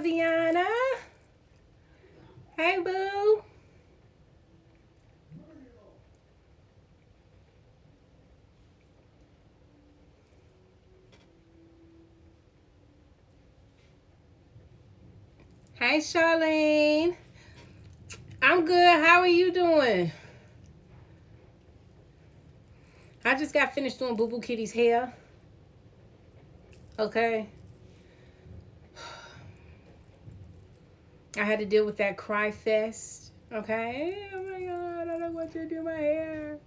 Diana. Hey, boo. Hey, Charlene. I'm good. How are you doing? I just got finished doing Boo Boo Kitty's hair. Okay. I had to deal with that cry fest. Okay. Oh my God. I don't want you to do my hair.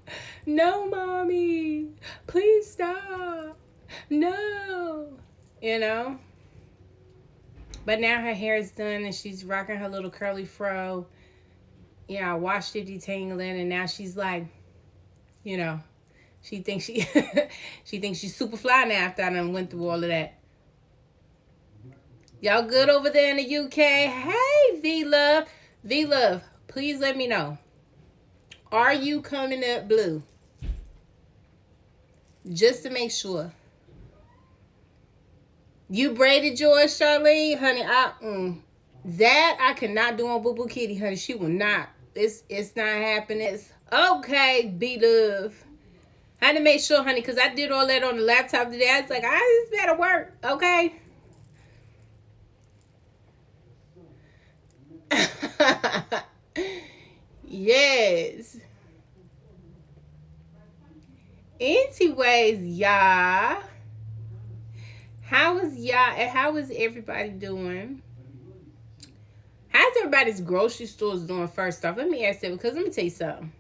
No, mommy. Please stop. No. You know? But now her hair is done and she's rocking her little curly fro. Yeah, I washed it, detangling, and now she's like, you know, she thinks she she thinks she's super fly now after I done went through all of that. Y'all good over there in the UK? Hey, V Love. V Love, please let me know. Are you coming up blue? Just to make sure. You braided yours, Charlene? Honey, that I cannot do on Boo Boo Kitty, honey. She will not. It's not happening. It's okay, B Love. I had to make sure, honey, because I did all that on the laptop today. I was like, this better work, okay? Yes. Anyways, y'all. How is everybody doing? How's everybody's grocery stores doing first off? Let me ask that because let me tell you something.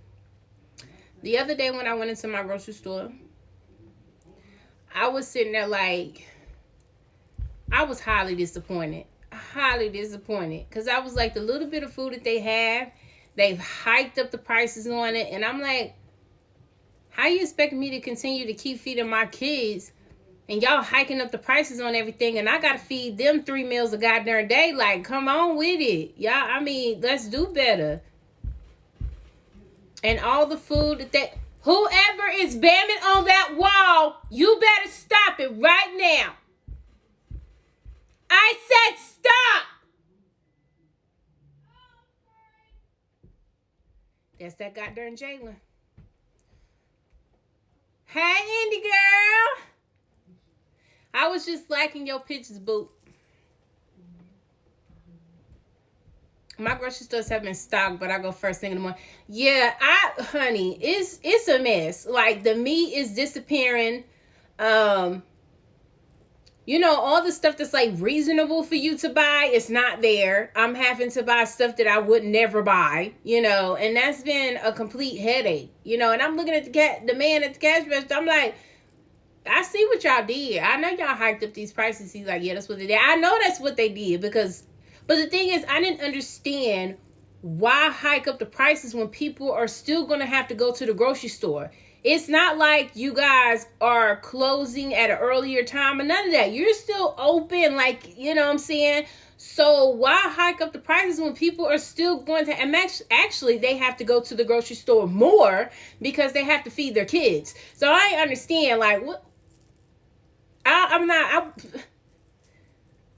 The other day when I went into my grocery store, I was sitting there like, I was highly disappointed. Highly disappointed. Because I was like, the little bit of food that they have, they've hiked up the prices on it. And I'm like, how you expect me to continue to keep feeding my kids and y'all hiking up the prices on everything and I got to feed them 3 meals a goddamn day? Like, come on with it. Y'all, I mean, let's do better. And all the food that whoever is bamming on that wall, you better stop it right now. I said stop. That's that goddamn Jalen. Hey, Indy girl. I was just liking your pictures, boo. My grocery stores have been stocked, but I go first thing in the morning. Yeah, honey, it's a mess. Like the meat is disappearing. You know, all the stuff that's like reasonable for you to buy, it's not there. I'm having to buy stuff that I would never buy, you know, and that's been a complete headache, you know. And I'm looking at the man at the cash register. I'm like, I see what y'all did. I know y'all hiked up these prices. He's like, yeah, that's what they did. I know that's what they did but the thing is, I didn't understand why hike up the prices when people are still going to have to go to the grocery store. It's not like you guys are closing at an earlier time or none of that. You're still open, like, you know what I'm saying? So why hike up the prices when people are still going to, and actually they have to go to the grocery store more because they have to feed their kids. So I understand, like, what?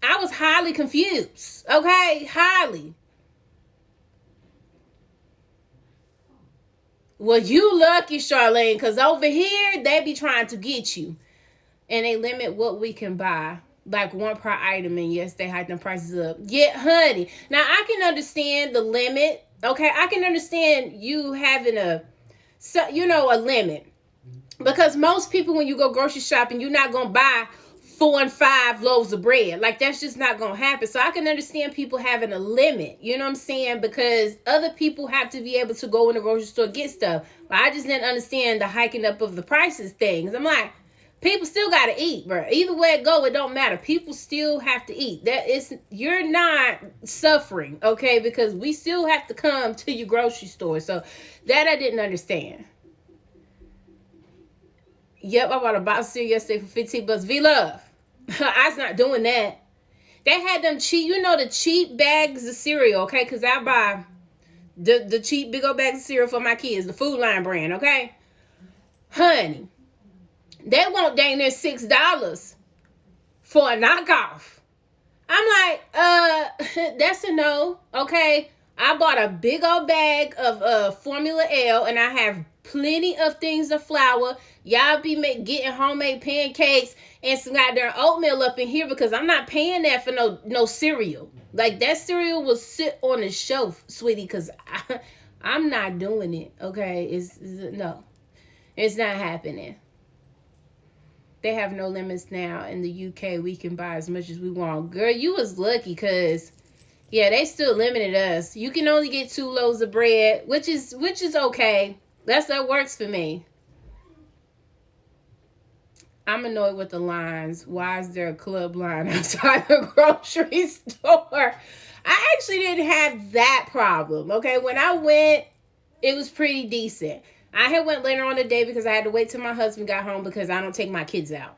I was highly confused. Okay, highly. Well, you lucky, Charlene, because over here, they be trying to get you. And they limit what we can buy. Like one per item. And yes, they hike them prices up. Yeah, honey. Now, I can understand the limit. Okay, I can understand you having a limit. Because most people, when you go grocery shopping, you're not going to buy 4 and 5 loaves of bread. Like, that's just not gonna happen. So I can understand people having a limit, you know what I'm saying? Because other people have to be able to go in the grocery store get stuff. But I just didn't understand the hiking up of the prices things. I'm like, people still gotta eat, bro. Either way it go, it don't matter. People still have to eat. You're not suffering, okay? Because we still have to come to your grocery store. So that I didn't understand. Yep, I bought a box of cereal yesterday for 15 bucks. V-Love. I was not doing that. They had them cheap, the cheap bags of cereal, okay? Because I buy the cheap big old bags of cereal for my kids, the Food Line brand, okay? Honey, they want dang near $6 for a knockoff. I'm like, that's a no. Okay. I bought a big old bag of Formula L, and I have plenty of things of flour. Y'all be getting homemade pancakes and some goddamn oatmeal up in here because I'm not paying that for no cereal. Like that cereal will sit on the shelf, sweetie, because I'm not doing it. Okay, no, it's not happening. They have no limits now in the UK. We can buy as much as we want. Girl, you was lucky because yeah, they still limited us. You can only get 2 loaves of bread, which is okay. That works for me. I'm annoyed with the lines. Why is there a club line outside the grocery store? I actually didn't have that problem. Okay, when I went, it was pretty decent. I had went later on the day because I had to wait till my husband got home because I don't take my kids out.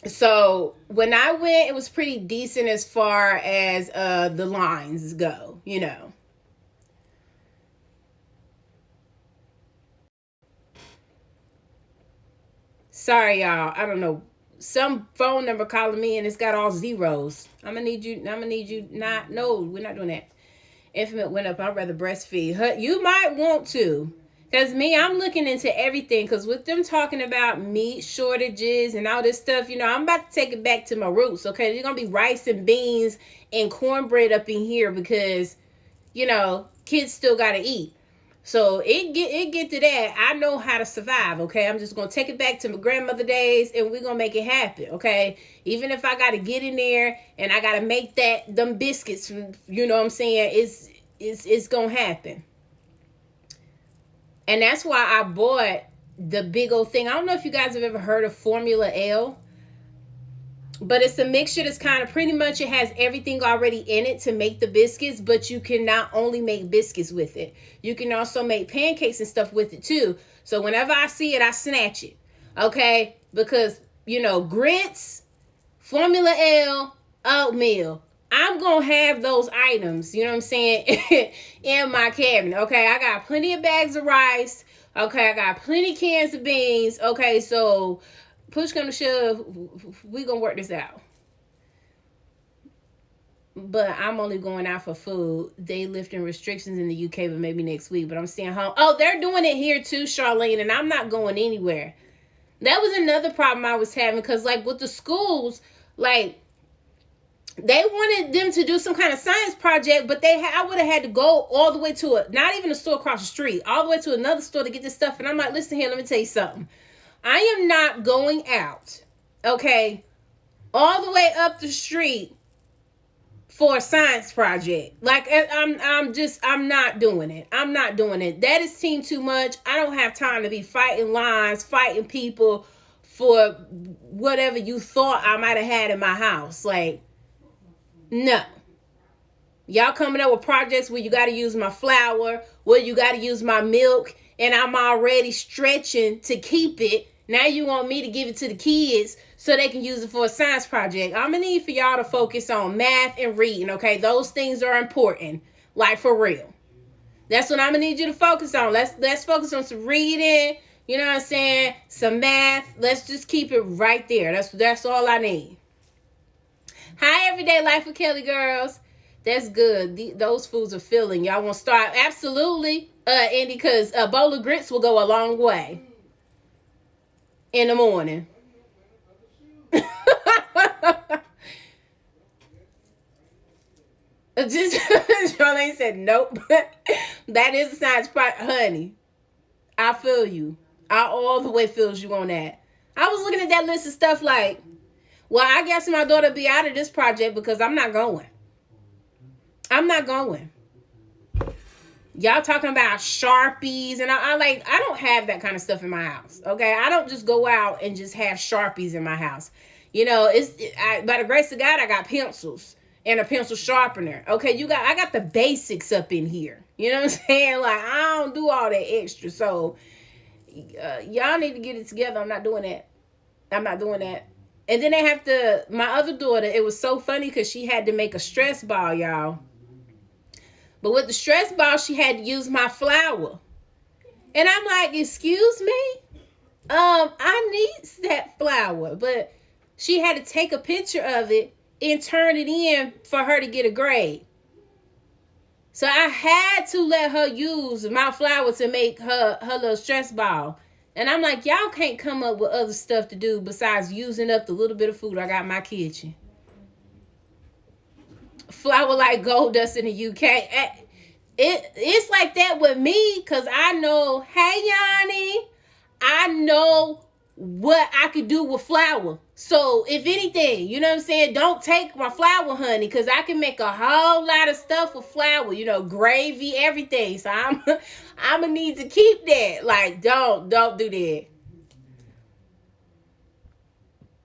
So when I went, it was pretty decent as far as the lines go. Sorry, y'all. I don't know. Some phone number calling me and it's got all zeros. I'm gonna need you not no, we're not doing that. Infant went up. I'd rather breastfeed. You might want to. Because me, I'm looking into everything. Because with them talking about meat shortages and all this stuff, I'm about to take it back to my roots. Okay, there's going to be rice and beans and cornbread up in here because, kids still got to eat. So it get to that. I know how to survive, okay? I'm just gonna take it back to my grandmother days and we're gonna make it happen, okay? Even if I gotta get in there and I gotta make them biscuits, you know what I'm saying? It's gonna happen. And that's why I bought the big old thing. I don't know if you guys have ever heard of Formula L, but it's a mixture that's kind of pretty much it has everything already in it to make the biscuits, but you can not only make biscuits with it, you can also make pancakes and stuff with it too. So whenever I see it, I snatch it. Okay? Because, grits, Formula L, oatmeal. I'm going to have those items, you know what I'm saying, in my cabinet. Okay? I got plenty of bags of rice. Okay? I got plenty of cans of beans. Okay? So push come to shove, we gonna work this out. But I'm only going out for food. They lifting restrictions in the UK, but maybe next week. But I'm staying home. Oh, they're doing it here too, Charlene, and I'm not going anywhere. That was another problem I was having because, like, with the schools, like, they wanted them to do some kind of science project, but I would have had to go all the way to not even a store across the street, all the way to another store to get this stuff. And I'm like, listen here, let me tell you something. I am not going out, okay, all the way up the street for a science project. Like I'm not doing it. I'm not doing it. That is team too much. I don't have time to be fighting lines, fighting people for whatever you thought I might have had in my house. Like, no. Y'all coming up with projects where you got to use my flour, where you got to use my milk, and I'm already stretching to keep it. Now you want me to give it to the kids so they can use it for a science project. I'm going to need for y'all to focus on math and reading, okay? Those things are important, like for real. That's what I'm going to need you to focus on. Let's focus on some reading, you know what I'm saying? Some math. Let's just keep it right there. That's all I need. Hi, Everyday Life with Kelly girls. That's good. Those foods are filling. Y'all want to start? Absolutely, Andy, because a bowl of grits will go a long way in the morning. Just Charlene said, nope. That is a science project, honey. I feel you. I all the way feels you on that. I was looking at that list of stuff like, well, I guess my daughter be out of this project because I'm not going. I'm not going. Y'all talking about Sharpies and I don't have that kind of stuff in my house. Okay, I don't just go out and just have Sharpies in my house. By the grace of God, I got pencils and a pencil sharpener. Okay, I got the basics up in here. You know what I'm saying? Like, I don't do all that extra. So y'all need to get it together. I'm not doing that. And then my other daughter, it was so funny because she had to make a stress ball, y'all. But with the stress ball, she had to use my flour. And I'm like, excuse me? I need that flour. But she had to take a picture of it and turn it in for her to get a grade. So I had to let her use my flour to make her little stress ball. And I'm like, y'all can't come up with other stuff to do besides using up the little bit of food I got in my kitchen. Flour like gold dust in the UK. It's like that with me because I know, hey, Yanni, I know what I could do with flour. So if anything, you know what I'm saying, don't take my flour, honey, because I can make a whole lot of stuff with flour, gravy, everything. So I'm gonna need to keep that. Like, don't do that.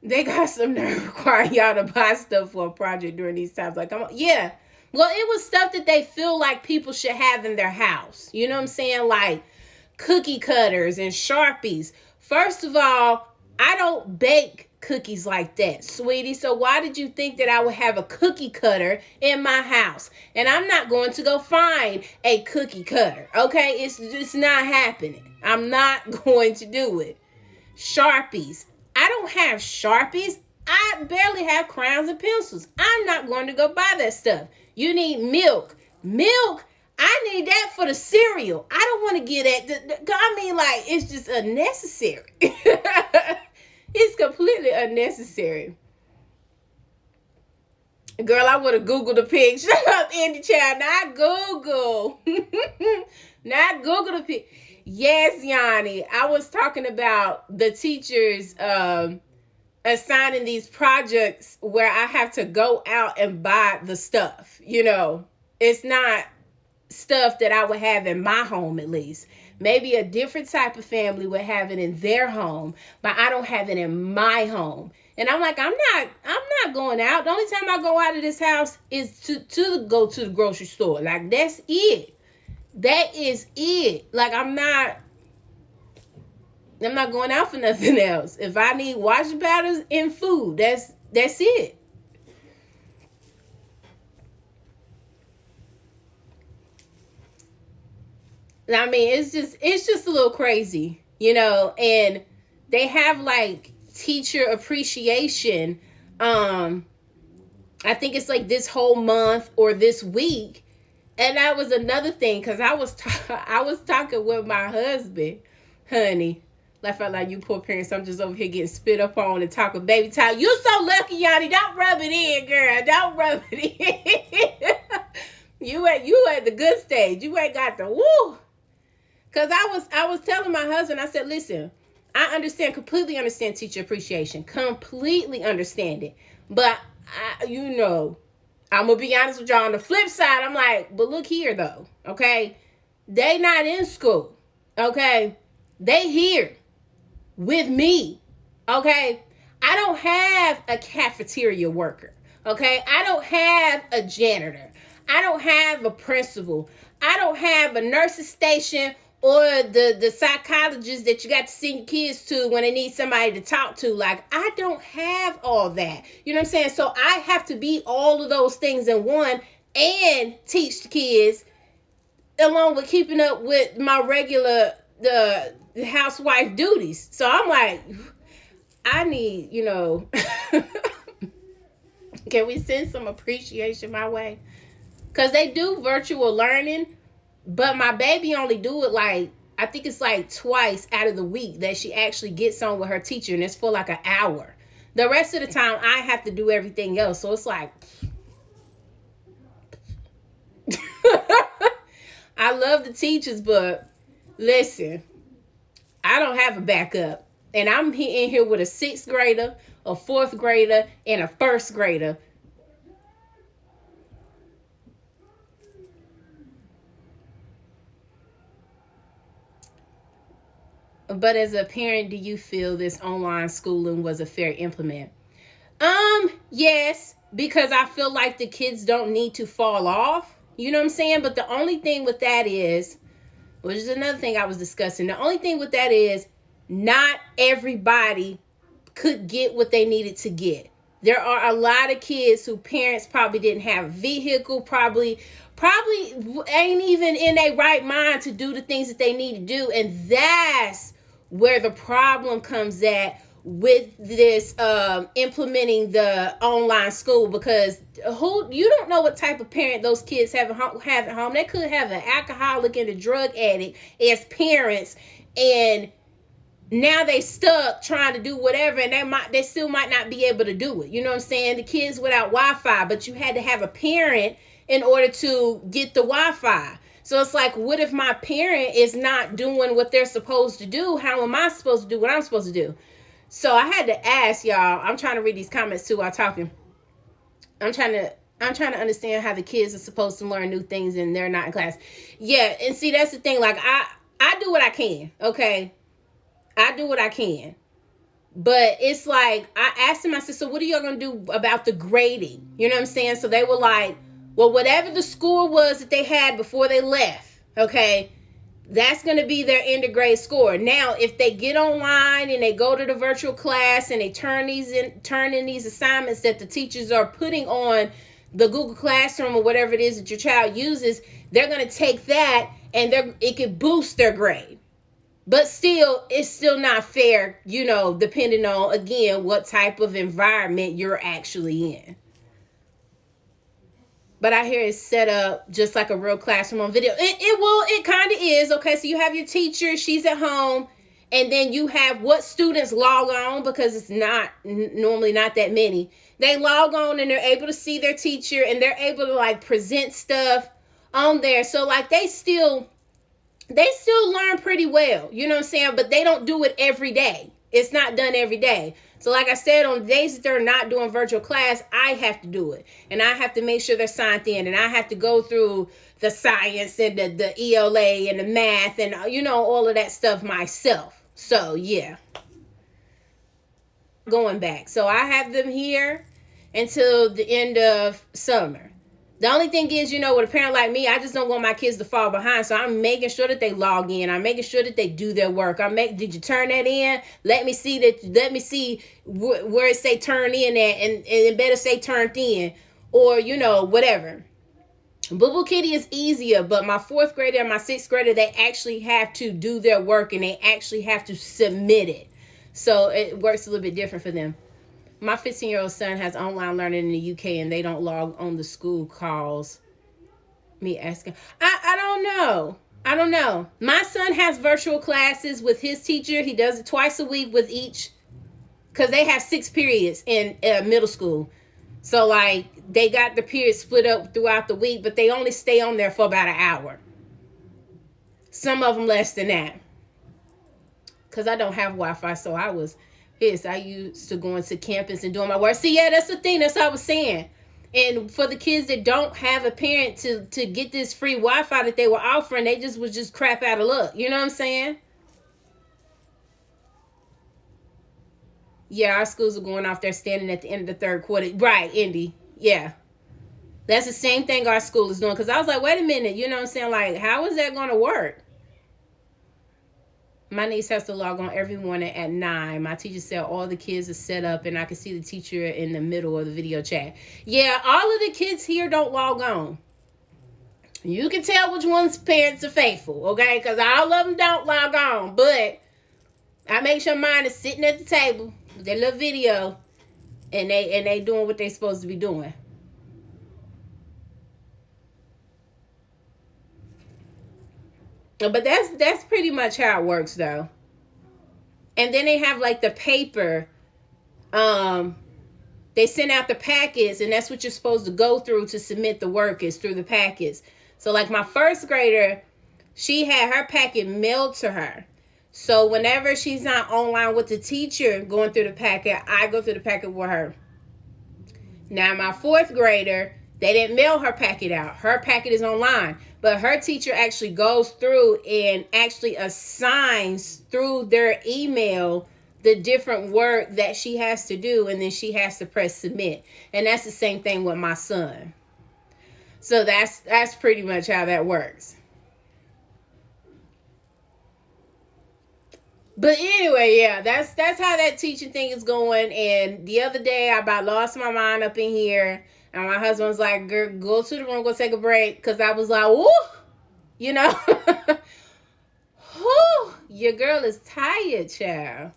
They got some nerve requiring y'all to buy stuff for a project during these times. Like, yeah. Well, it was stuff that they feel like people should have in their house. You know what I'm saying? Like cookie cutters and Sharpies. First of all, I don't bake cookies like that, sweetie. So why did you think that I would have a cookie cutter in my house? And I'm not going to go find a cookie cutter. Okay? It's not happening. I'm not going to do it. Sharpies. I don't have Sharpies. I barely have crayons and pencils. I'm not going to go buy that stuff. You need milk. Milk, I need that for the cereal. I don't want to get at it's just unnecessary. It's completely unnecessary. Girl, I would have Googled the pig. Shut up, Indie Child. Not Google. Not Google the pig. Yes, Yanni. I was talking about the teachers assigning these projects where I have to go out and buy the stuff. It's not stuff that I would have in my home, at least. Maybe a different type of family would have it in their home, but I don't have it in my home. And I'm like, I'm not going out. The only time I go out of this house is to go to the grocery store. Like, that's it. That is it. Like, I'm not going out for nothing else. If I need wash batters and food, that's it. I mean, it's just a little crazy, and they have like teacher appreciation. I think it's like this whole month or this week. And that was another thing, because I was talking with my husband, honey. I felt like you poor parents, I'm just over here getting spit up on and talking baby time. You so lucky, Yanni. Don't rub it in, girl. Don't rub it in. You at the good stage. You ain't got the woo. Because I was telling my husband, I said, listen, I completely understand teacher appreciation. Completely understand it. But, I'm going to be honest with y'all. On the flip side, I'm like, but look here, though, okay? They not in school, okay? They here with me, okay? I don't have a cafeteria worker, okay? I don't have a janitor. I don't have a principal. I don't have a nurse's station or the psychologist that you got to send your kids to when they need somebody to talk to. Like, I don't have all that. You know what I'm saying? So I have to be all of those things in one and teach the kids along with keeping up with my regular the housewife duties. So I'm like, I need, can we send some appreciation my way? Because they do virtual learning. But my baby only do it I think it's twice out of the week that she actually gets on with her teacher, and it's for an hour. The rest of the time, I have to do everything else. So it's like, I love the teachers, but listen, I don't have a backup. And I'm in here with a 6th grader, a 4th grader, and a 1st grader. But as a parent, do you feel this online schooling was a fair implement? Yes, because I feel like the kids don't need to fall off. You know what I'm saying? But the only thing with that is, which is another thing I was discussing, the only thing with that is not everybody could get what they needed to get. There are a lot of kids who parents probably didn't have a vehicle, probably ain't even in their right mind to do the things that they need to do. And that's where the problem comes at with this implementing the online school, because who, you don't know what type of parent those kids have at home. They could have an alcoholic and a drug addict as parents, and now they stuck trying to do whatever, and they still might not be able to do it. You know what I'm saying? The kids without Wi-Fi, but you had to have a parent in order to get the Wi-Fi. So it's like, what if my parent is not doing what they're supposed to do? How am I supposed to do what I'm supposed to do? So I had to ask y'all. I'm trying to read these comments too while talking. I'm trying to understand how the kids are supposed to learn new things and they're not in class. Yeah, and see, that's the thing. Like, I do what I can, okay? I do what I can. But it's like, I asked them, I said, so what are y'all going to do about the grading? You know what I'm saying? So they were like, well, whatever the score was that they had before they left, okay, that's going to be their end of grade score. Now, if they get online and they go to the virtual class and they turn in these assignments that the teachers are putting on the Google Classroom or whatever it is that your child uses, they're going to take that and it could boost their grade. But still, it's still not fair, you know, depending on, again, what type of environment you're actually in. But I hear it's set up just like a real classroom on video. It kind of is. Okay, so you have your teacher, she's at home, and then you have what students log on, because it's normally not that many. They log on and they're able to see their teacher, and they're able to like present stuff on there. So like they still learn pretty well, you know what I'm saying? But they don't do it every day. It's not done every day. So like I said, on days that they're not doing virtual class, I have to do it. And I have to make sure they're signed in. And I have to go through the science and the ELA and the math and, you know, all of that stuff myself. So, yeah. Going back. So I have them here until the end of summer. The only thing is, you know, with a parent like me, I just don't want my kids to fall behind. So I'm making sure that they log in. I'm making sure that they do their work. Did you turn that in? Let me see where it say turn in at, and it better say turned in, or, you know, whatever. Boo Boo Kitty is easier, but my 4th grader and my 6th grader, they actually have to do their work and they actually have to submit it. So it works a little bit different for them. My 15-year-old son has online learning in the UK, and they don't log on the school calls. Me asking. I don't know. My son has virtual classes with his teacher. He does it twice a week with each, because they have 6 periods in middle school. So, like, they got the periods split up throughout the week, but they only stay on there for about an hour. Some of them less than that. Because I don't have Wi-Fi, so I used to go into campus and doing my work. See, yeah, that's the thing. That's what I was saying. And for the kids that don't have a parent to get this free Wi-Fi that they were offering, they was just crap out of luck. You know what I'm saying? Yeah, our schools are going off there standing at the end of the 3rd quarter. Right, Indy. Yeah. That's the same thing our school is doing. Because I was like, wait a minute. You know what I'm saying? Like, how is that going to work? My niece has to log on every morning at 9. My teacher said all the kids are set up, and I can see the teacher in the middle of the video chat. Yeah, all of the kids here don't log on. You can tell which one's parents are faithful, okay? Because all of them don't log on. But I make sure mine is sitting at the table with their little video, and they doing what they're supposed to be doing. But that's pretty much how it works, though. And then they have like the paper. They send out the packets, and that's what you're supposed to go through to submit the work, is through the packets. So like my 1st grader, she had her packet mailed to her. So whenever she's not online with the teacher going through the packet, I go through the packet with her. Now my 4th grader, they didn't mail her packet out. Her packet is online. But her teacher actually goes through and actually assigns through their email the different work that she has to do, and then she has to press submit. And that's the same thing with my son. So that's pretty much how that works. But anyway, yeah, that's how that teaching thing is going. And the other day, I about lost my mind up in here. And my husband was like, girl, go to the room, go take a break. Because I was like, whoo, you know. Whoo, your girl is tired, child.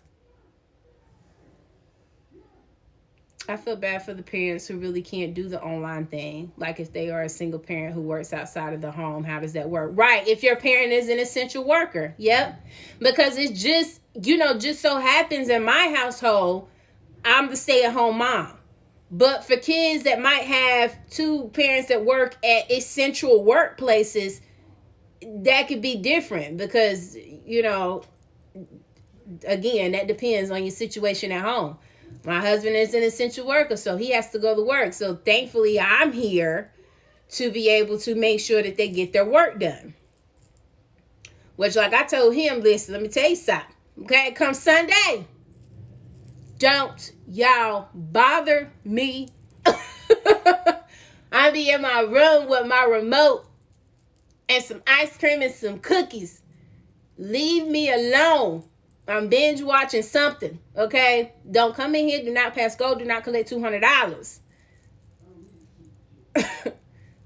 I feel bad for the parents who really can't do the online thing. Like if they are a single parent who works outside of the home, how does that work? Right. If your parent is an essential worker. Yep. Because it's just, just so happens in my household, I'm the stay-at-home mom. But for kids that might have two parents that work at essential workplaces, that could be different because, again, that depends on your situation at home. My husband is an essential worker, so he has to go to work. So thankfully, I'm here to be able to make sure that they get their work done. Which, like I told him, listen, let me tell you something. Okay, come Sunday, don't y'all bother me. I'll be in my room with my remote and some ice cream and some cookies. Leave me alone. I'm binge watching something, okay? Don't come in here. Do not pass go. Do not collect $200.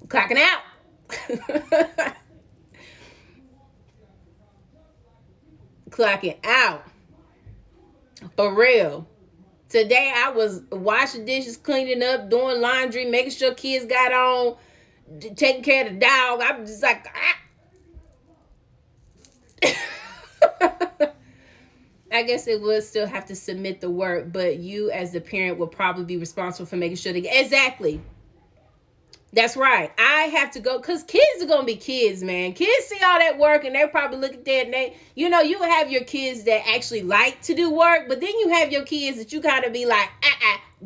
Clocking out. Clocking out. For real. Today I was washing dishes, cleaning up, doing laundry, making sure kids got on, taking care of the dog. I'm just like, I guess it would still have to submit the work, but you as the parent will probably be responsible for making sure they get exactly. That's right. I have to go because kids are going to be kids, man. Kids see all that work and they probably look at that and they, you have your kids that actually like to do work, but then you have your kids that you got to be like,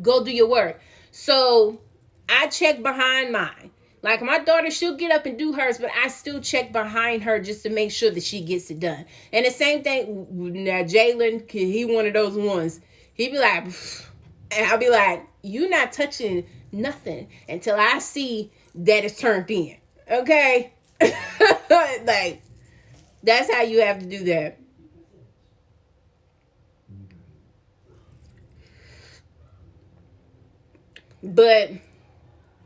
go do your work. So I check behind mine. Like my daughter, she'll get up and do hers, but I still check behind her just to make sure that she gets it done. And the same thing, now Jalen, he one of those ones. He be like, and I'll be like, you not touching nothing until I see that it's turned in. Okay? Like, that's how you have to do that. But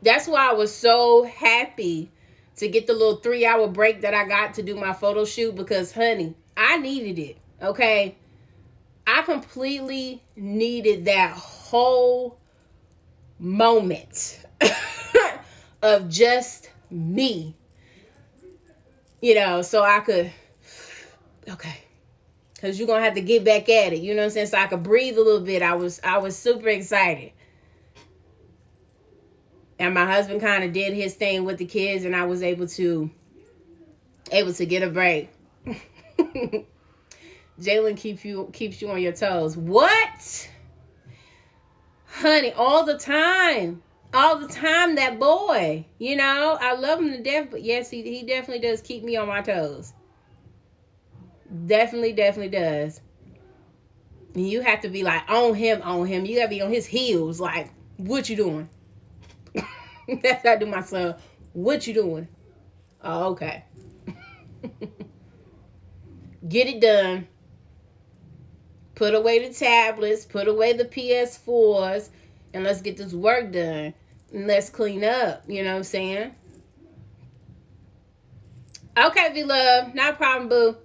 that's why I was so happy to get the little 3-hour break that I got to do my photo shoot because, honey, I needed it. Okay? I completely needed that whole moment of just me, so I could, okay, because you're gonna have to get back at it, you know what I'm saying, so I could breathe a little bit. I was super excited, and my husband kind of did his thing with the kids, and I was able to get a break. Jalen keeps you on your toes. What? Honey, all the time, that boy, I love him to death, but yes, he definitely does keep me on my toes. Definitely does. And you have to be like on him. You gotta be on his heels. Like, what you doing? That's how I do my son. What you doing? Oh, okay. Get it done. Put away the tablets. Put away the PS4s. And let's get this work done. And let's clean up. You know what I'm saying? Okay, V-Love. Not a problem, boo.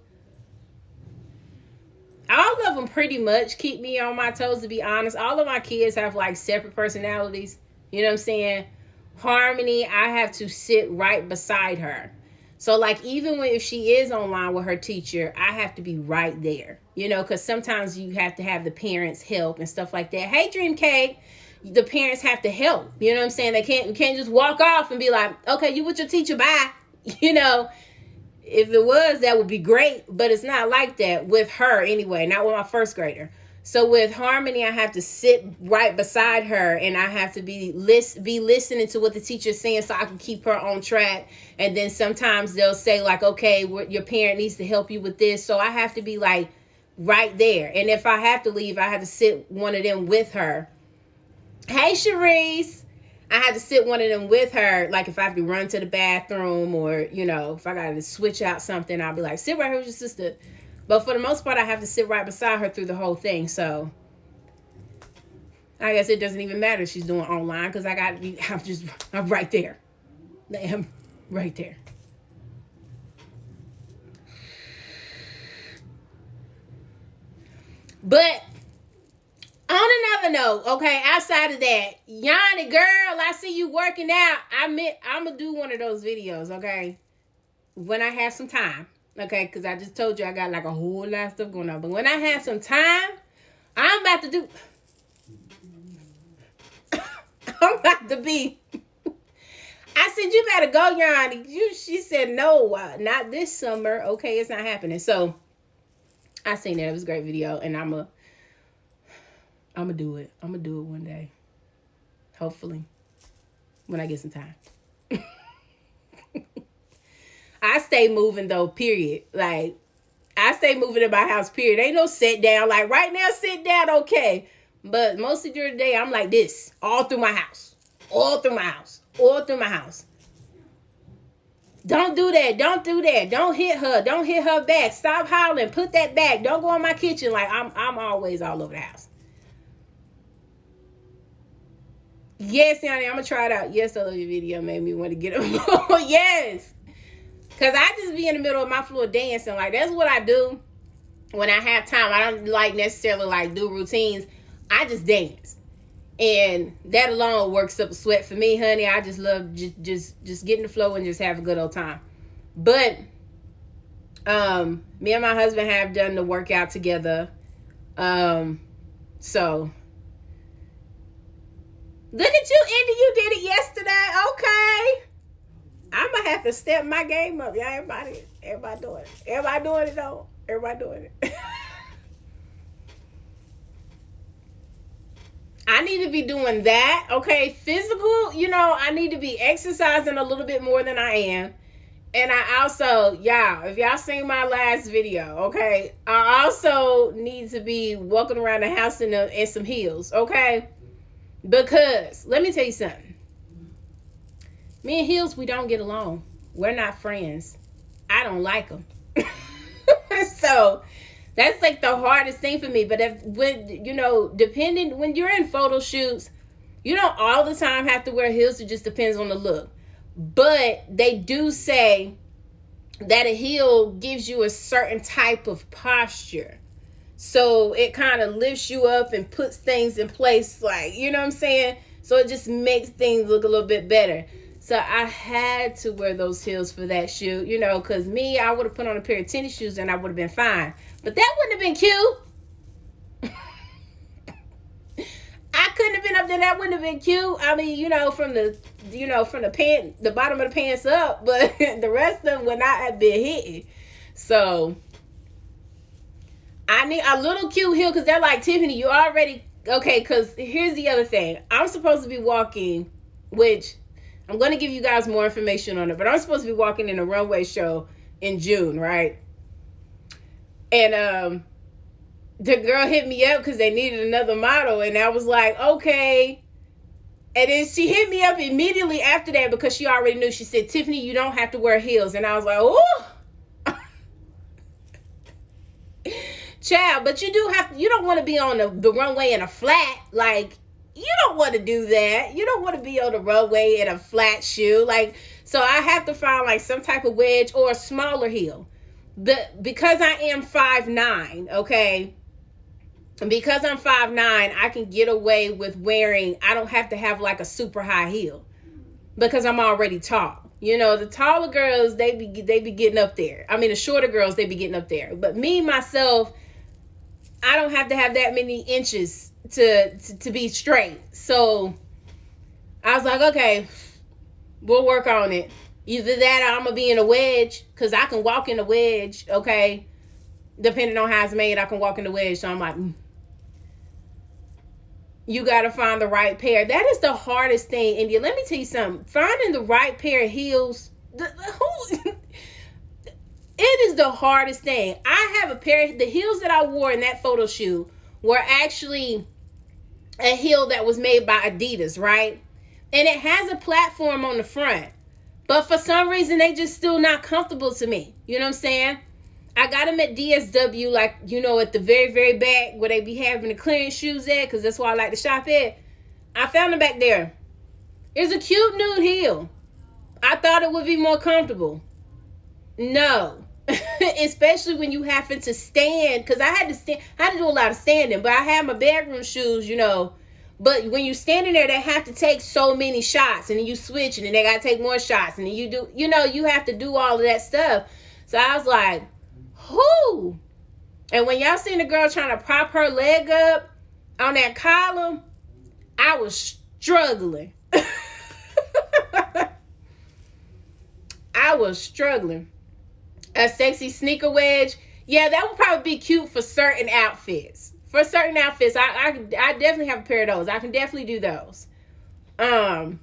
All of them pretty much keep me on my toes, to be honest. All of my kids have like separate personalities. You know what I'm saying? Harmony, I have to sit right beside her. So like even if she is online with her teacher, I have to be right there. Because sometimes you have to have the parents help and stuff like that. Hey, Dream Cake, the parents have to help. You know what I'm saying? They can't just walk off and be like, okay, you with your teacher, bye. If it was, that would be great, but it's not like that with her anyway, not with my first grader. So with Harmony, I have to sit right beside her and I have to be listening to what the teacher's saying so I can keep her on track. And then sometimes they'll say like, okay, your parent needs to help you with this. So I have to be like right there. And if I have to leave, I have to sit one of them with her. Hey, Sharice. I had to sit one of them with her. Like if I have to run to the bathroom or, if I got to switch out something, I'll be like, sit right here with your sister. But for the most part, I have to sit right beside her through the whole thing. So I guess it doesn't even matter if she's doing online because I'm right there. I'm right there. But On another note, okay, outside of that, Yanni girl, I see you working out. I'm gonna do one of those videos, okay, when I have some time, okay, because I just told you I got like a whole lot of stuff going on. But when I have some time, I'm about to do. I'm about to be. I said you better go, Yanni. She said no, not this summer. Okay, it's not happening. So I seen that it was a great video, and I'm gonna do it. I'm gonna do it one day. Hopefully, when I get some time. I stay moving though, period. Like, I stay moving in my house, period. Ain't no sit down. Like, right now, sit down, okay. But most of the day, I'm like this. All through my house. All through my house. All through my house. Don't do that. Don't do that. Don't hit her. Don't hit her back. Stop hollering. Put that back. Don't go in my kitchen. Like, I'm always all over the house. Yes, Yanni, I'm going to try it out. Yes, I love your video. Made me want to get up more. Yes. Because I just be in the middle of my floor dancing. Like, that's what I do when I have time. I don't like necessarily like do routines. I just dance. And that alone works up a sweat for me, honey. I just love just get in the flow and just have a good old time. But me and my husband have done the workout together. So look at you, Indy. You did it yesterday. Okay. I'm gonna have to step my game up. Yeah, everybody doing it. Everybody doing it though. Everybody doing it. I need to be doing that. Okay, physical, I need to be exercising a little bit more than I am. And I also, y'all, if y'all seen my last video, okay, I also need to be walking around the house in some heels, okay? Because, let me tell you something. Me and heels, we don't get along. We're not friends. I don't like them. So that's like the hardest thing for me. But when you're in photo shoots, you don't all the time have to wear heels. It just depends on the look. But they do say that a heel gives you a certain type of posture. So it kind of lifts you up and puts things in place, like, you know what I'm saying? So it just makes things look a little bit better. So I had to wear those heels for that shoot, because I would have put on a pair of tennis shoes and I would have been fine. But that wouldn't have been cute. I couldn't have been up there. That wouldn't have been cute. I mean, from the pant, the bottom of the pants up, but the rest of them would not have been hitting. So I need a little cute heel because they're like, Tiffany, you already, okay, because here's the other thing. I'm supposed to be walking, which I'm going to give you guys more information on it, but I'm supposed to be walking in a runway show in June, right? And the girl hit me up because they needed another model, and I was like, okay. And then she hit me up immediately after that because she already knew. She said, Tiffany, you don't have to wear heels. And I was like, oh. Child, but you don't want to be on the runway in a flat. Like, you don't want to do that. You don't want to be on the runway in a flat shoe. Like, so I have to find like some type of wedge or a smaller heel. Because I am 5'9", okay? Because I'm 5'9", I can get away with wearing, I don't have to have like a super high heel because I'm already tall. The taller girls, they be getting up there. I mean, the shorter girls, they be getting up there. But me, myself, I don't have to have that many inches to be straight. So I was like, okay, we'll work on it. Either that or I'm going to be in a wedge because I can walk in a wedge, okay? Depending on how it's made, I can walk in the wedge. So I'm like, you got to find the right pair. That is the hardest thing, India. Let me tell you something. Finding the right pair of heels, it is the hardest thing. I have a pair, the heels that I wore in that photo shoot were actually a heel that was made by Adidas, right? And it has a platform on the front. But for some reason, they just still not comfortable to me. You know what I'm saying? I got them at DSW, like, at the very, very back where they be having the clearance shoes at, because that's why I like to shop at. I found them back there. It's a cute nude heel. I thought it would be more comfortable. No. Especially when you happen to stand, because I had to do a lot of standing, but I had my bedroom shoes, but when you're standing there, they have to take so many shots, and then you switch, and then they got to take more shots, and then you do, you have to do all of that stuff. So I was like, whoo. And when y'all seen the girl trying to prop her leg up on that column, I was struggling. I was struggling. A sexy sneaker wedge. Yeah, that would probably be cute for certain outfits. For certain outfits, I definitely have a pair of those. I can definitely do those. And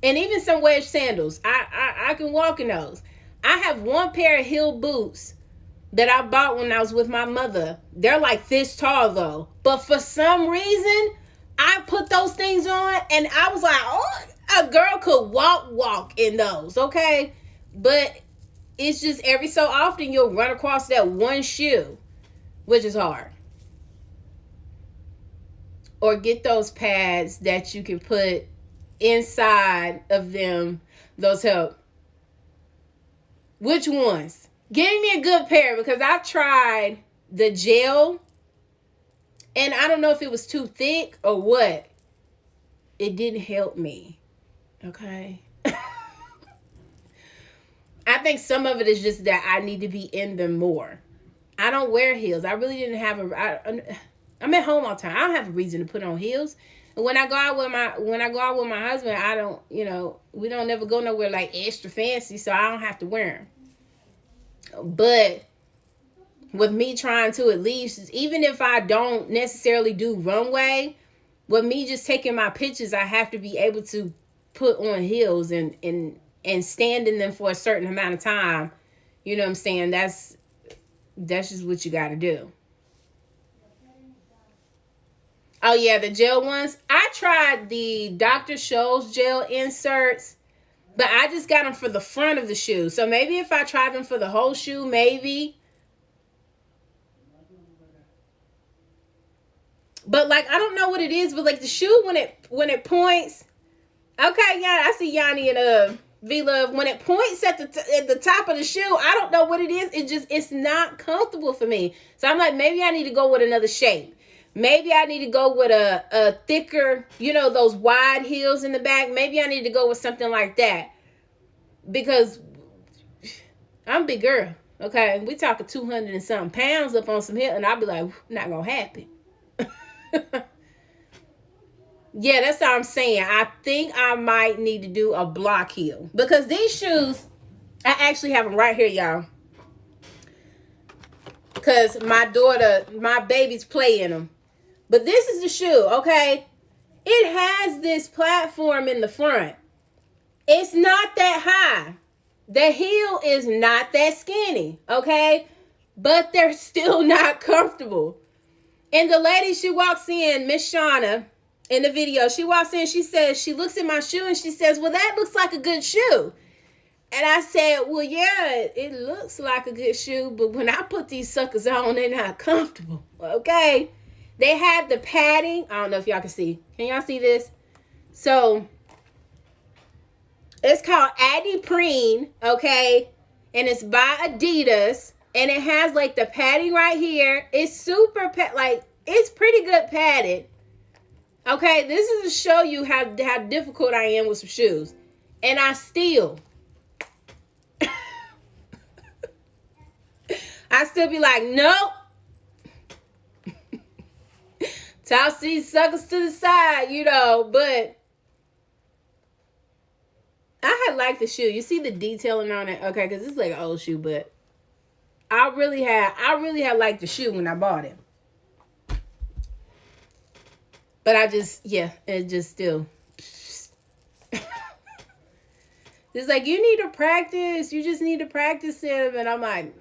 even some wedge sandals. I can walk in those. I have one pair of heel boots that I bought when I was with my mother. They're like this tall though. But for some reason, I put those things on and I was like, oh, a girl could walk in those, okay? But it's just every so often you'll run across that one shoe, which is hard. Or get those pads that you can put inside of them. Those help. Which ones? Give me a good pair, because I've tried the gel and I don't know if it was too thick or what. It didn't help me. Okay. I think some of it is just that I need to be in them more. I don't wear heels. I really didn't have I'm at home all the time. I don't have a reason to put on heels. And when I go out with my husband, I don't, we don't never go nowhere like extra fancy, so I don't have to wear them. But with me trying to, at least, even if I don't necessarily do runway, with me just taking my pictures, I have to be able to put on heels and stand in them for a certain amount of time. You know what I'm saying? That's just what you got to do. Oh yeah, the gel ones. I tried the Dr. Scholl's gel inserts, but I just got them for the front of the shoe. So maybe if I tried them for the whole shoe, maybe. But like, I don't know what it is, but like the shoe, when it points. Okay, yeah, I see Yanni and V-Love. When it points at the top of the shoe, I don't know what it is. It's not comfortable for me. So I'm like, maybe I need to go with another shape. Maybe I need to go with a thicker, those wide heels in the back. Maybe I need to go with something like that. Because I'm a big girl. Okay, we talking 200 and something pounds up on some heel, and I'll be like, not gonna happen. Yeah, that's what I'm saying. I think I might need to do a block heel. Because these shoes, I actually have them right here, y'all. Because my babies play in them. But this is the shoe, okay? It has this platform in the front. It's not that high. The heel is not that skinny, okay? But they're still not comfortable. And the lady, she walks in, Miss Shauna, in the video, she walks in, she says, she looks at my shoe and she says, well, that looks like a good shoe. And I said, well, yeah, it looks like a good shoe, but when I put these suckers on, they're not comfortable, okay? They have the padding. I don't know if y'all can see. Can y'all see this? So, it's called Adiprene, okay? And it's by Adidas. And it has, like, the padding right here. It's super, it's pretty good padded. Okay, this is to show you how difficult I am with some shoes. And I still be like, nope. Toss these suckers to the side, but I had liked the shoe. You see the detailing on it? Okay, because it's like an old shoe, but I really had liked the shoe when I bought it. But it just still. It's like, you need to practice. You just need to practice them. And I'm like,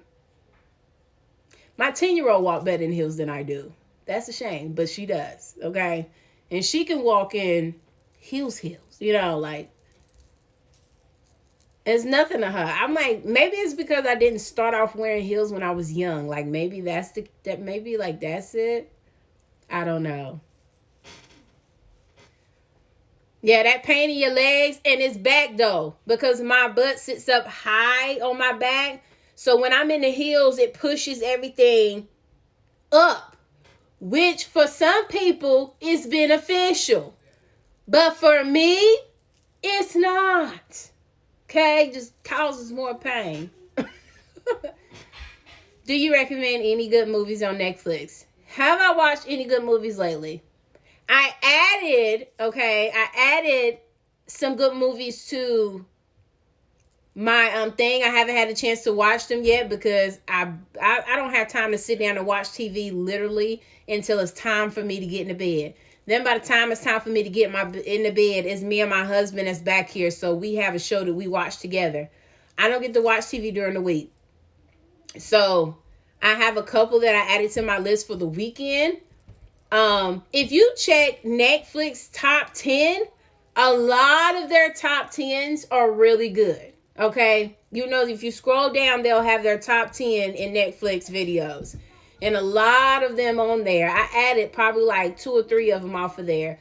my 10-year-old walk better in heels than I do. That's a shame, but she does, okay? And she can walk in heels, like, it's nothing to her. I'm like, maybe it's because I didn't start off wearing heels when I was young. Like, maybe that's it. I don't know. Yeah, that pain in your legs, and it's back though, because my butt sits up high on my back. So when I'm in the heels, it pushes everything up, which for some people is beneficial. But for me, it's not. Okay? Just causes more pain. Do you recommend any good movies on Netflix? Have I watched any good movies lately? I added some good movies to my thing. I haven't had a chance to watch them yet because I don't have time to sit down and watch TV literally until it's time for me to get in the bed. Then by the time it's time for me to get in the bed, it's me and my husband that's back here, so we have a show that we watch together. I don't get to watch TV during the week. So I have a couple that I added to my list for the weekend. If you check Netflix top 10, a lot of their top 10s are really good. Okay. You know, if you scroll down, they'll have their top 10 in Netflix videos. And a lot of them on there, I added probably like 2 or 3 of them off of there,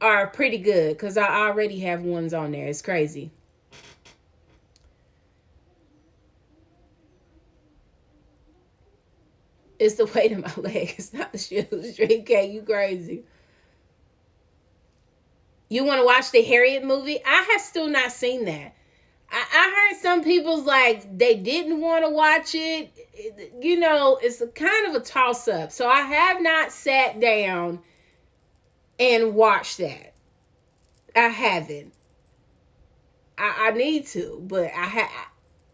are pretty good because I already have ones on there. It's crazy. It's the weight of my leg. It's not the shoes. Dream K, you crazy. You want to watch the Harriet movie? I have still not seen that. I heard some people's like they didn't want to watch it. You know, it's a kind of a toss up. So I have not sat down and watched that. I haven't. I need to, but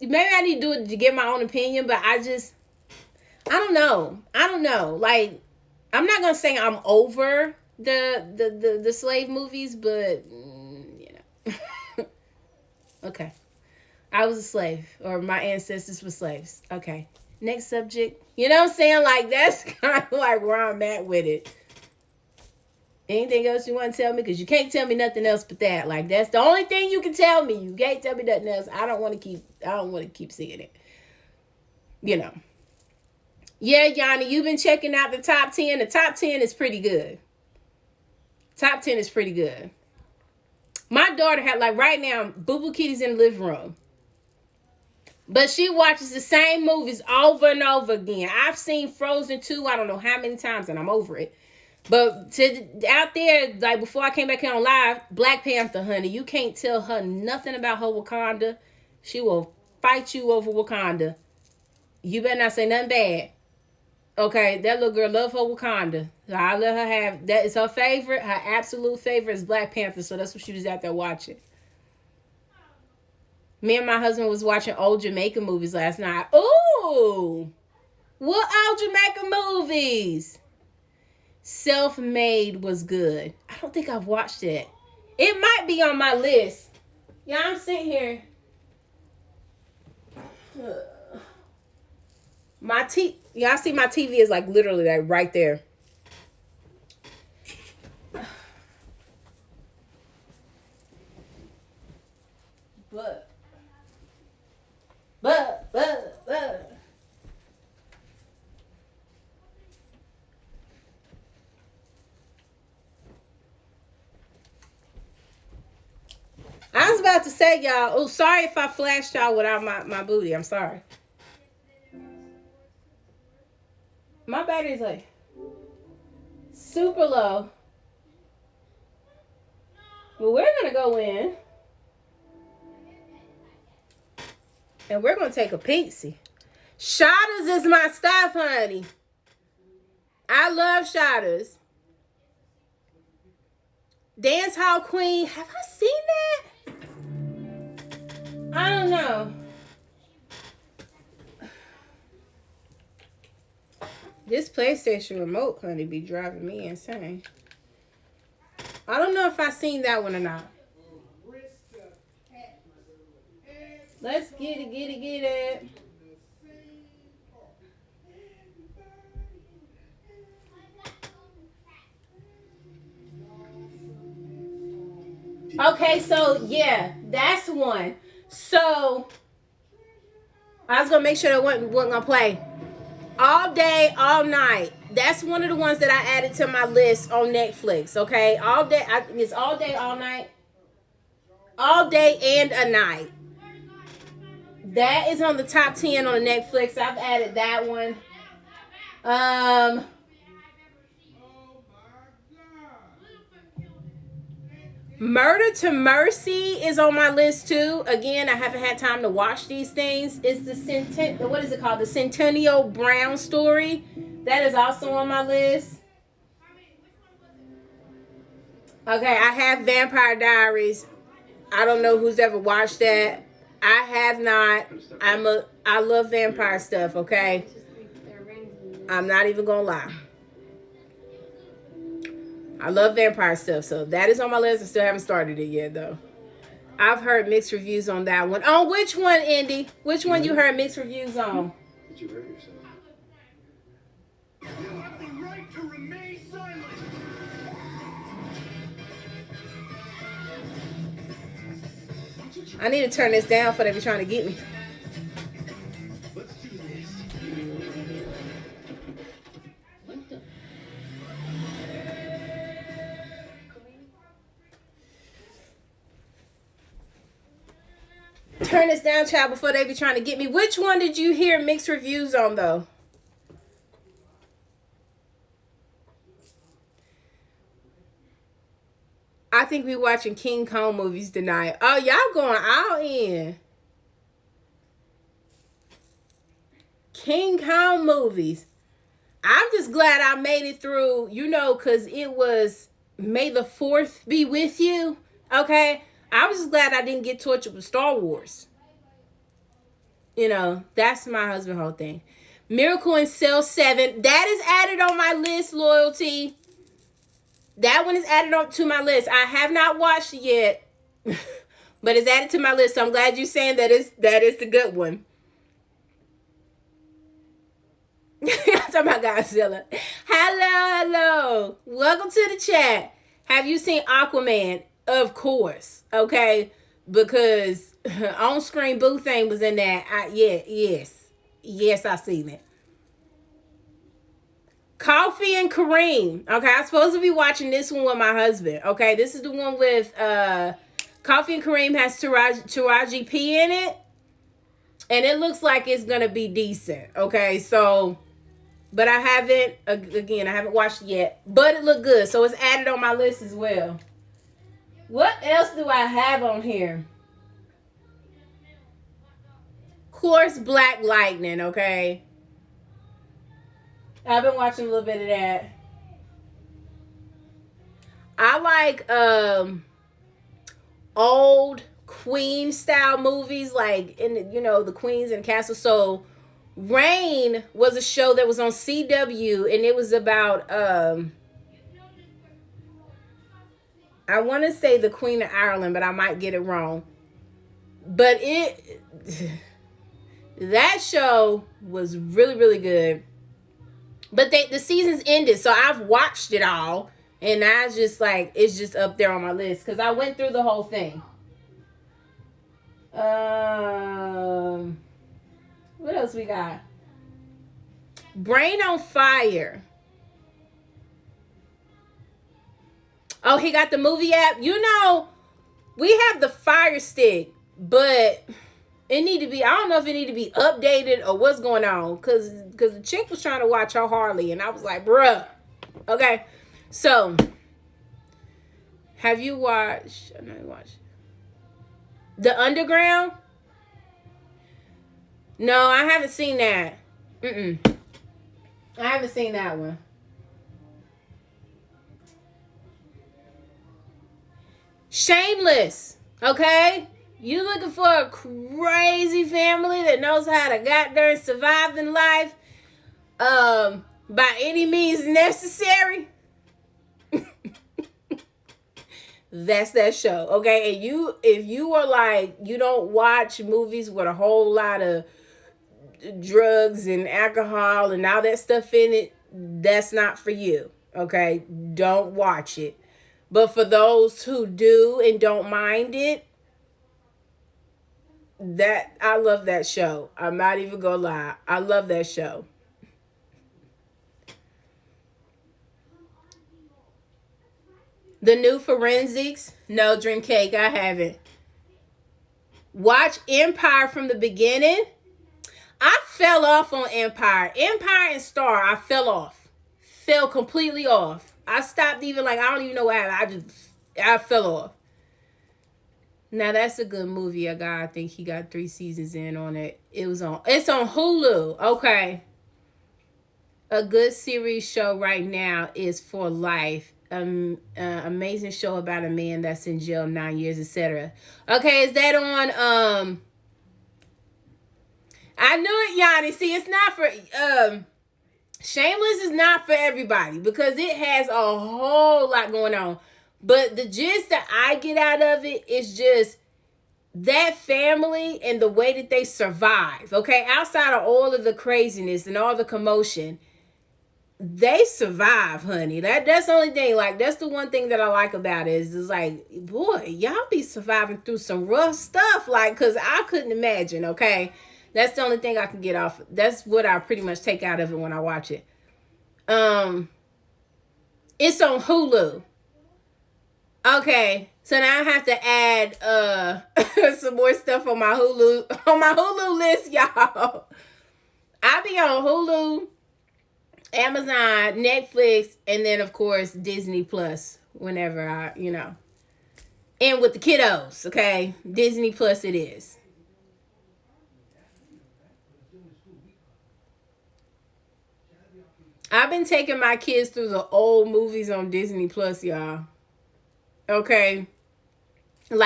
maybe I need to do it to get my own opinion. But I don't know. Like, I'm not gonna say I'm over the slave movies, but you know. Okay. I was a slave, or my ancestors were slaves. Okay. Next subject. You know what I'm saying? Like, that's kind of like where I'm at with it. Anything else you want to tell me? Because you can't tell me nothing else but that. Like, that's the only thing you can tell me. You can't tell me nothing else. I don't want to keep seeing it. You know. Yeah, Yanni, you've been checking out the top 10. The top 10 is pretty good. Top 10 is pretty good. My daughter had, like, right now, Boo Boo Kitty's in the living room. But she watches the same movies over and over again. I've seen Frozen 2, I don't know how many times, and I'm over it. But out there, like before I came back here on live, Black Panther, honey, you can't tell her nothing about her Wakanda. She will fight you over Wakanda. You better not say nothing bad. Okay, that little girl love her Wakanda. So I let her have, that is her favorite. Her absolute favorite is Black Panther. So that's what she was out there watching. Me and my husband was watching old Jamaican movies last night. Ooh! What old Jamaican movies? Self-Made was good. I don't think I've watched it. It might be on my list. Yeah, I'm sitting here. Y'all see my TV is like literally like right there. But. I was about to say, y'all, oh, sorry if I flashed y'all without my booty. I'm sorry. My battery's like super low. Well, we're going to go in. And we're going to take a peek-see. Shotters is my stuff, honey. I love Shotters. Dance Hall Queen. Have I seen that? I don't know. This PlayStation remote, honey, be driving me insane. I don't know if I seen that one or not. Let's get it. Okay, so yeah, that's one. So I was gonna make sure that wasn't gonna play All Day, All Night. That's one of the ones that I added to my list on Netflix. Okay, it's All Day, All Night, All Day and a Night. That is on the top 10 on Netflix. I've added that one. Murder to Mercy is on my list too. Again, I haven't had time to watch these things. It's what is it called? The Centennial Brown story. That is also on my list. Okay, I have Vampire Diaries. I don't know who's ever watched that. I have not. I love vampire stuff, okay? I'm not even gonna lie. I love vampire stuff, so that is on my list. I still haven't started it yet, though. I've heard mixed reviews on that one. On which one, Indy? Which one you heard mixed reviews on? Did you hurt yourself? You have the right to remain silent. I need to turn this down for they be trying to get me. Let's do this. Turn this down, child, before they be trying to get me. Which one did you hear mixed reviews on, though? I think we watching King Kong movies tonight. Oh, y'all going all in. King Kong movies. I'm just glad I made it through, because it was May the 4th be with you. Okay? I was just glad I didn't get tortured with Star Wars. That's my husband whole thing. Miracle in Cell 7. That is added on my list, Loyalty. That one is added on to my list. I have not watched it yet, but it's added to my list. So I'm glad you're saying that is the good one. I'm talking about Godzilla. Hello. Welcome to the chat. Have you seen Aquaman? Of course. Okay. Because on-screen boo thing was in there. Yes, I seen it. Coffee and Kareem. Okay, I'm supposed to be watching this one with my husband. Okay, this is the one with Coffee and Kareem has Taraji P in it. And it looks like it's going to be decent. Okay, so, but I haven't watched it yet. But it looked good, so it's added on my list as well. What else do I have on here? Of course, Black Lightning, okay? I've been watching a little bit of that. I like old Queen style movies, like the Queens and Castle. So Reign was a show that was on CW, and it was about I want to say the Queen of Ireland, but I might get it wrong. But that show was really, really good. But the seasons ended, so I've watched it all, and I just it's just up there on my list because I went through the whole thing. What else we got? Brain on Fire. Oh, he got the movie app. We have the Fire Stick, but it need to be, I don't know if it need to be updated or what's going on. Cause the chick was trying to watch her Harley and I was like, bruh. Okay. So have you watched, I know you watched The Underground? No, I haven't seen that. I haven't seen that one. Shameless. Okay? You looking for a crazy family that knows how to goddamn survive in life by any means necessary? That's that show, okay? And if you are you don't watch movies with a whole lot of drugs and alcohol and all that stuff in it, that's not for you, okay? Don't watch it. But for those who do and don't mind it, I love that show. I'm not even gonna lie. I love that show. The new Forensics? No, Drink Cake. I haven't. Watch Empire from the beginning. I fell off on Empire. Empire and Star, I fell off. Fell completely off. I stopped even I don't even know what happened. I fell off. Now that's a good movie. A guy, I think he got 3 seasons in on it. It's on Hulu. Okay. A good series show right now is For Life. Amazing show about a man that's in jail 9 years, etc. Okay, is that on I knew it, Yanni. See, it's not for Shameless is not for everybody because it has a whole lot going on. But the gist that I get out of it is just that family and the way that they survive. Okay, outside of all of the craziness and all the commotion, they survive, honey. That's the only thing. That's the one thing that I like about it is boy, y'all be surviving through some rough stuff. Cause I couldn't imagine. Okay. That's the only thing I can get off. That's what I pretty much take out of it when I watch it. It's on Hulu. Okay, so now I have to add some more stuff on my Hulu list, y'all. I be on Hulu, Amazon, Netflix, and then of course Disney Plus whenever and with the kiddos, okay? Disney Plus it is. I've been taking my kids through the old movies on Disney Plus, y'all. Okay.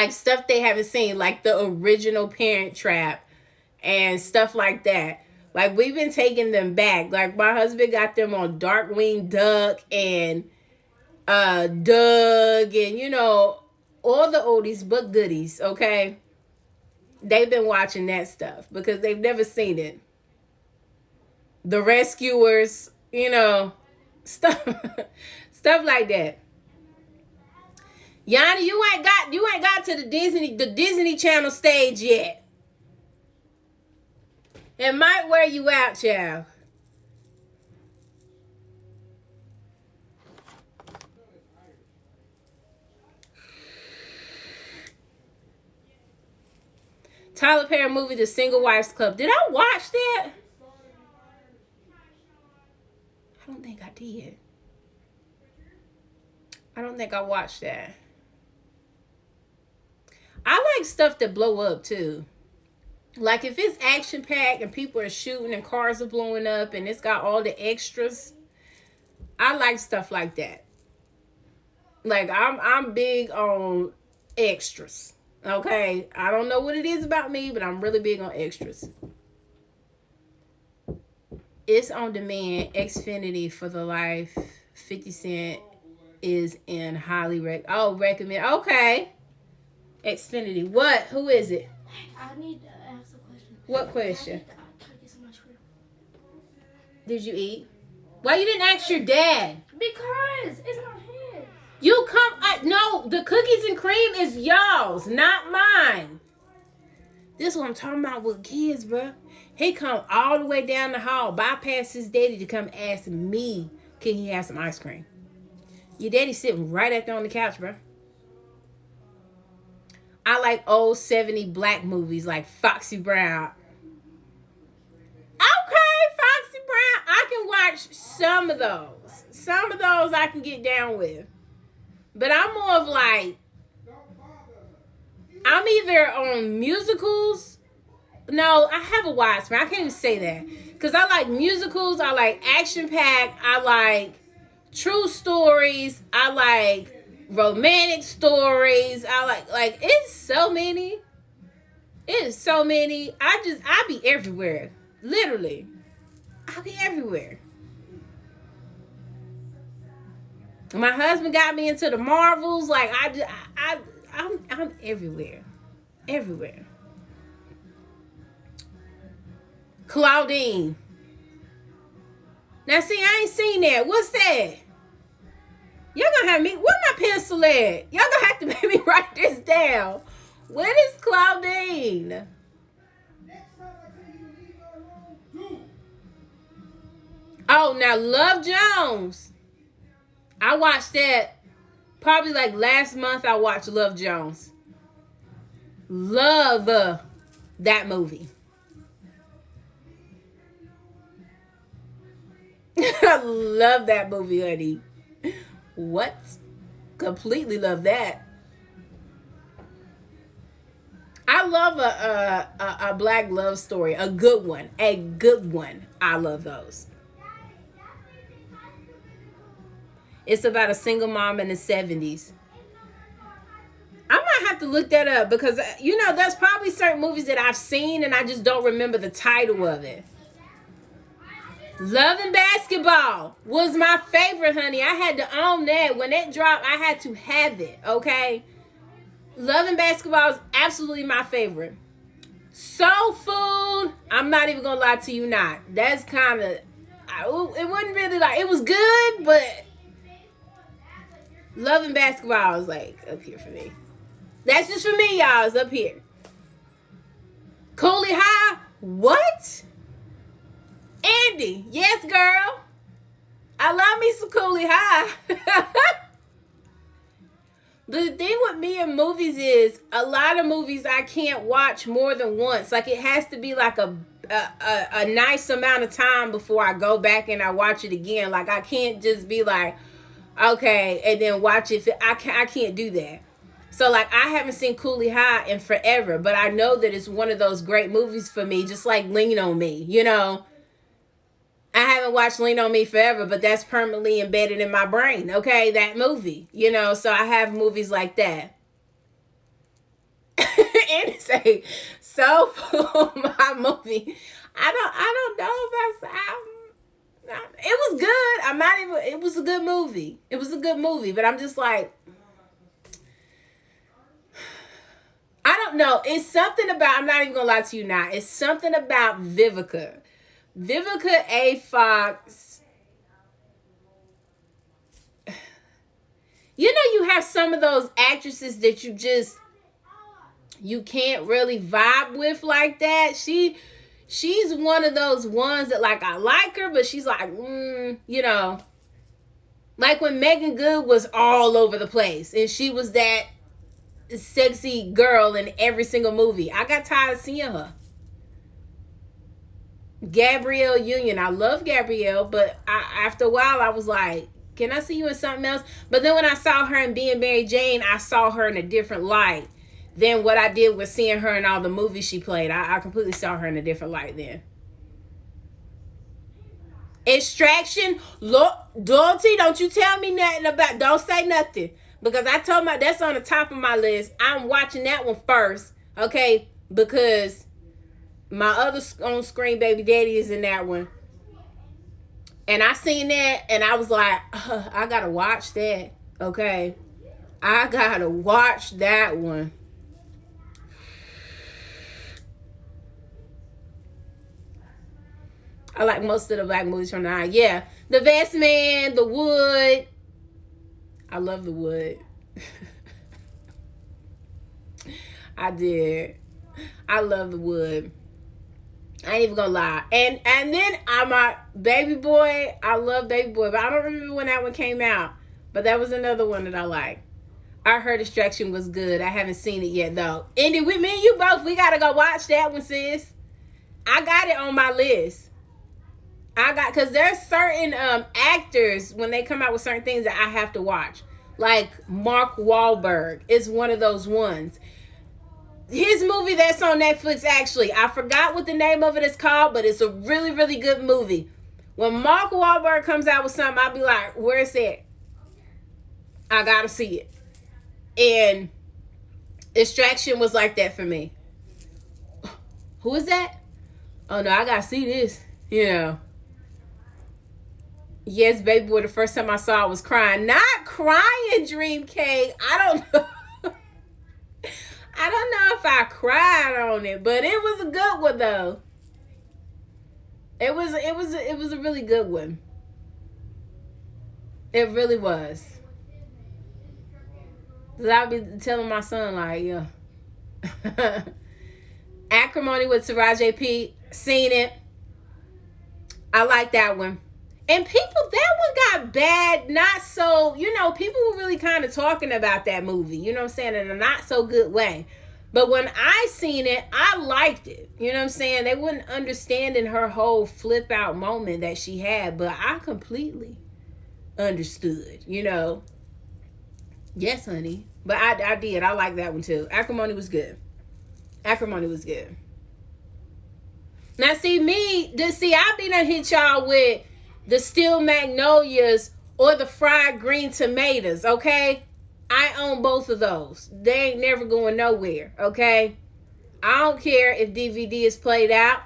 Stuff they haven't seen, like the original Parent Trap and stuff like that. We've been taking them back. My husband got them on Darkwing Duck and Doug and, all the oldies but goodies, okay? They've been watching that stuff because they've never seen it. The Rescuers, stuff like that. Yanni, you ain't got to the Disney Channel stage yet. It might wear you out, child. Tyler Perry movie, The Single Wives Club. Did I watch that? I don't think I did. I don't think I watched that. I like stuff that blow up too. If it's action packed and people are shooting and cars are blowing up and it's got all the extras, I like stuff like that. I'm big on extras. Okay, I don't know what it is about me, but I'm really big on extras. It's on demand. Xfinity for the life. 50 Cent is in highly recommend. Okay. Xfinity. What? Who is it? I need to ask a question. What question? Can I get some ice cream? Did you eat? Why you didn't ask your dad? Because it's not his. You come. No, the cookies and cream is y'all's, not mine. This is what I'm talking about with kids, bro. He come all the way down the hall, bypass his daddy to come ask me, can he have some ice cream? Your daddy sitting right out there on the couch, bro. I like old 70 black movies like Foxy Brown. Okay, Foxy Brown. I can watch some of those. Some of those I can get down with. But I'm more of I'm either on musicals. No, I have a wide spread. I can't even say that. Because I like musicals. I like action-packed. I like true stories. I like romantic stories. I like it's so many. It's so many. I be everywhere. Literally. I be everywhere. My husband got me into the Marvels. I'm everywhere. Everywhere. Claudine. Now see, I ain't seen that. What's that? Y'all gonna have me. Where my pencil at? Y'all gonna have to make me write this down. What is Claudine? Oh, now Love Jones. I watched that probably last month. I watched Love Jones. Love that movie. I love that movie, honey. What? Completely love that. I love a black love story, a good one, a good one. I love those. It's about a single mom in the 70s. I might have to look that up because, you know, there's probably certain movies that I've seen and I just don't remember the title of it. Love and Basketball was my favorite, honey. I had to own that. When it dropped, I had to have it, okay? Love and Basketball is absolutely my favorite. Soul Food, I'm not even going to lie to you not. That's kind of, it wasn't really like, it was good, but Love and Basketball is like up here for me. That's just for me, y'all. It's up here. Cooley High, what? Andy, yes, girl. I love me some Cooley High. The thing with me in movies is a lot of movies I can't watch more than once. Like it has to be like a nice amount of time before I go back and I watch it again. Like I can't just be like, okay, and then watch it. I can't do that. So like I haven't seen Cooley High in forever, but I know that it's one of those great movies for me, just like Lean on Me, you know. I haven't watced Lean on Me forever, but that's permanently embedded in my brain, okay? That movie, you know, so I have movies like that. And it's a so my movie. I don't know if it was good. I'm not even, it was a good movie. It was a good movie, but I'm just like, I don't know. It's something about, I'm not even going to lie to you now. It's something about Vivica. Vivica A. Fox. You know, you have some of those actresses that you can't really vibe with like that. She's one of those ones that like, I like her, but she's like, you know, like when Megan Good was all over the place and she was that sexy girl in every single movie. I got tired of seeing her. Gabrielle Union. I love Gabrielle, but after a while I was like, can I see you in something else? But then when I saw her in Being Mary Jane, I saw her in a different light than what I did with seeing her in all the movies she played. I completely saw her in a different light then. Extraction. Loyalty, don't you tell me nothing about, don't say nothing. Because I told my, that's on the top of my list. I'm watching that one first, okay? Because my other on-screen baby daddy is in that one. And I seen that and I was like, I gotta watch that. Okay. I gotta watch that one. I like most of the black movies from the 90s. Yeah. The Best Man, The Wood. I love The Wood. I did. I love The Wood. I ain't even gonna lie. And then I'm a Baby Boy. I love Baby Boy, but I don't remember when that one came out. But that was another one that I like. I heard Extraction was good. I haven't seen it yet though. Andy, with me and you both, we gotta go watch that one, sis. I got it on my list. Cause there's certain actors when they come out with certain things that I have to watch. Like Mark Wahlberg is one of those ones. His movie that's on Netflix, actually, I forgot what the name of it is called, but it's a really, really good movie. When Mark Wahlberg comes out with something, I'll be like, where's it? I gotta see it. And Extraction was like that for me. Who is that? Oh no, I gotta see this. You know. Yes, Baby Boy, the first time I saw it, I was crying. Not crying, Dream Cake. I don't know. I don't know if I cried on it, but it was a good one though. It was a really good one. It really was. Cause I'll be telling my son like, yeah. Acrimony with Taraji P. Seen it. I like that one. And people, that one got bad, not so, you know, people were really kind of talking about that movie, you know what I'm saying, in a not so good way. But when I seen it, I liked it. You know what I'm saying? They wouldn't understand in her whole flip out moment that she had, but I completely understood, you know. Yes, honey. But I did. I like that one too. Acrimony was good. Acrimony was good. Now see I be done hit y'all with the steel magnolias or the fried green tomatoes, okay? I own both of those. They ain't never going nowhere, okay? I don't care if DVD is played out.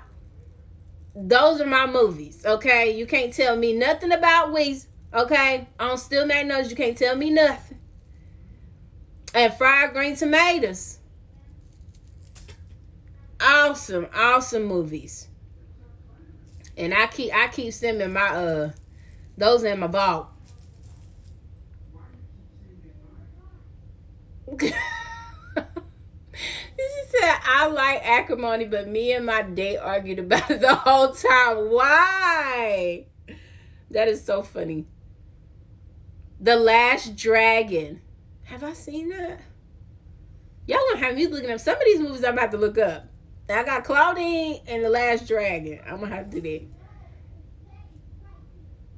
Those are my movies, okay? You can't tell me nothing about Weez, okay? On Steel Magnolias, you can't tell me nothing. And fried green tomatoes. Awesome movies. And I keep sending my those in my vault. She said, I like acrimony, but me and my date argued about it the whole time. Why? That is so funny. The Last Dragon. Have I seen that? Y'all gonna have me looking up some of these movies I'm about to look up. I got Claudine and The Last Dragon. I'm gonna have to do that.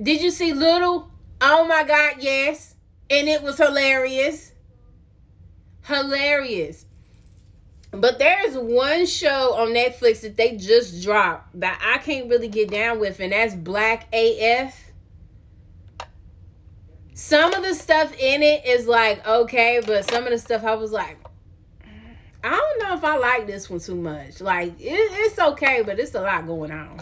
Did you see Little? Oh my God, yes. And it was hilarious. Hilarious. But there's one show on Netflix that they just dropped that I can't really get down with, and that's Black AF. Some of the stuff in it is like, okay, but some of the stuff I was like, I don't know if I like this one too much. Like, it's okay, but it's a lot going on.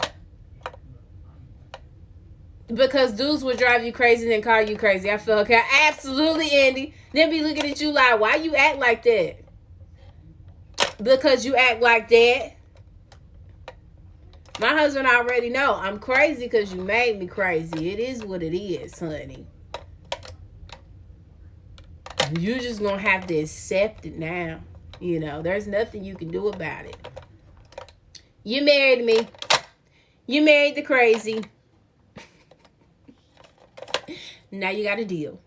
Because dudes would drive you crazy and then call you crazy. I feel okay. Absolutely, Andy. Then be looking at you like, why you act like that? Because you act like that. My husband already know I'm crazy because you made me crazy. It is what it is, honey. You're just going to have to accept it now. You know, there's nothing you can do about it. You married me. You married the crazy. Now you got to deal.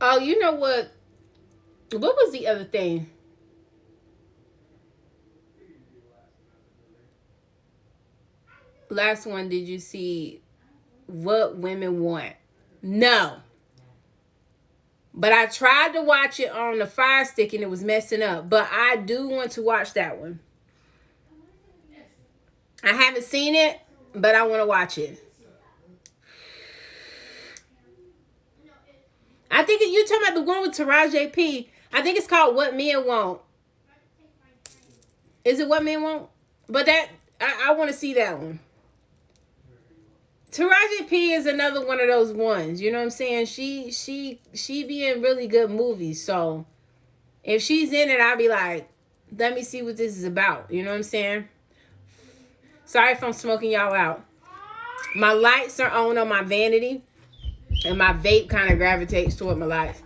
Oh, you know what? What was the other thing? Last one, did you see What Women Want? No. But I tried to watch it on the Fire Stick and it was messing up. But I do want to watch that one. I haven't seen it, but I want to watch it. I think you're talking about the one with Taraji P. I think it's called What Men Want. Is it What Men Want? But that I want to see that one. Taraji P is another one of those ones. You know what I'm saying? She be in really good movies. So if she's in it, I'll be like, let me see what this is about. You know what I'm saying? Sorry if I'm smoking y'all out. My lights are on my vanity. And my vape kind of gravitates toward my lights.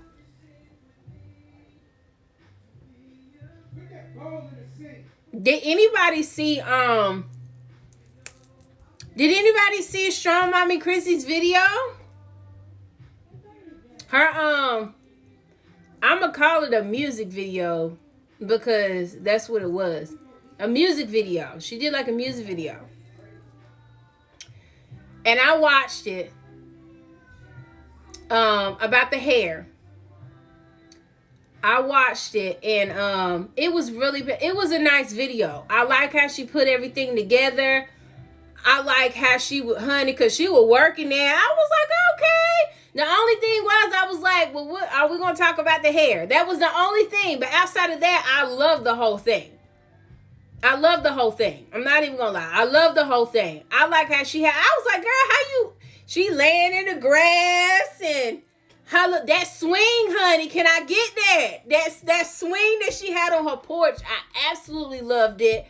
Did anybody see Strong Mommy Chrissy's video? Her I'ma call it a music video because that's what it was. A music video. She did like a music video. And I watched it. About the hair. I watched it and it was a nice video. I like how she put everything together. I like how she would, honey, because she was working there. I was like, okay. The only thing was, I was like, well, what are we going to talk about the hair? That was the only thing. But outside of that, I love the whole thing. I love the whole thing. I'm not even going to lie. I love the whole thing. I like how she had, I was like, girl, she laying in the grass and that swing, honey. Can I get that? That swing that she had on her porch. I absolutely loved it.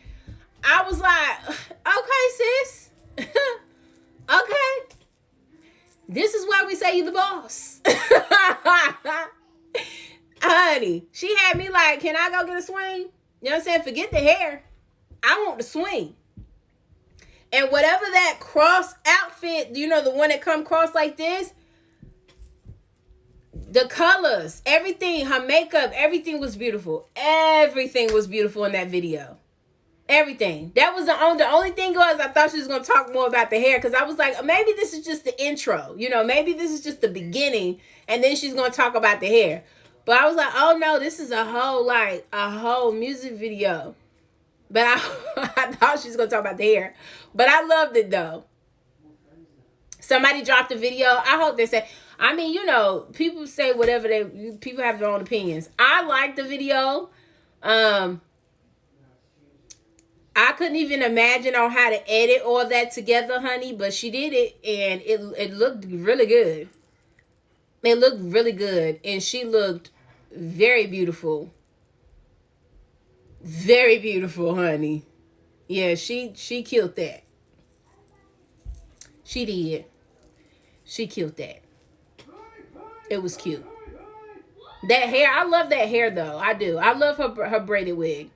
I was like, okay, sis. Okay. This is why we say you the boss. Honey, she had me like, can I go get a swing? You know what I'm saying? Forget the hair. I want the swing. And whatever that cross outfit, you know, the one that come cross like this, the colors, everything, her makeup, everything was beautiful. Everything was beautiful in that video. Everything. That was the only thing was I thought she was going to talk more about the hair because I was like, maybe this is just the intro. You know, maybe this is just the beginning and then she's going to talk about the hair. But I was like, oh no, this is a whole music video. But I thought she was going to talk about the hair. But I loved it though. Somebody dropped a video. I hope they say, I mean, you know, people say whatever people have their own opinions. I liked the video. I couldn't even imagine on how to edit all that together, honey, but she did it and it looked really good. It looked really good and she looked very beautiful. Very beautiful, honey. Yeah, she killed that. She did. She killed that. It was cute. That hair, I love that hair though. I do. I love her braided wig.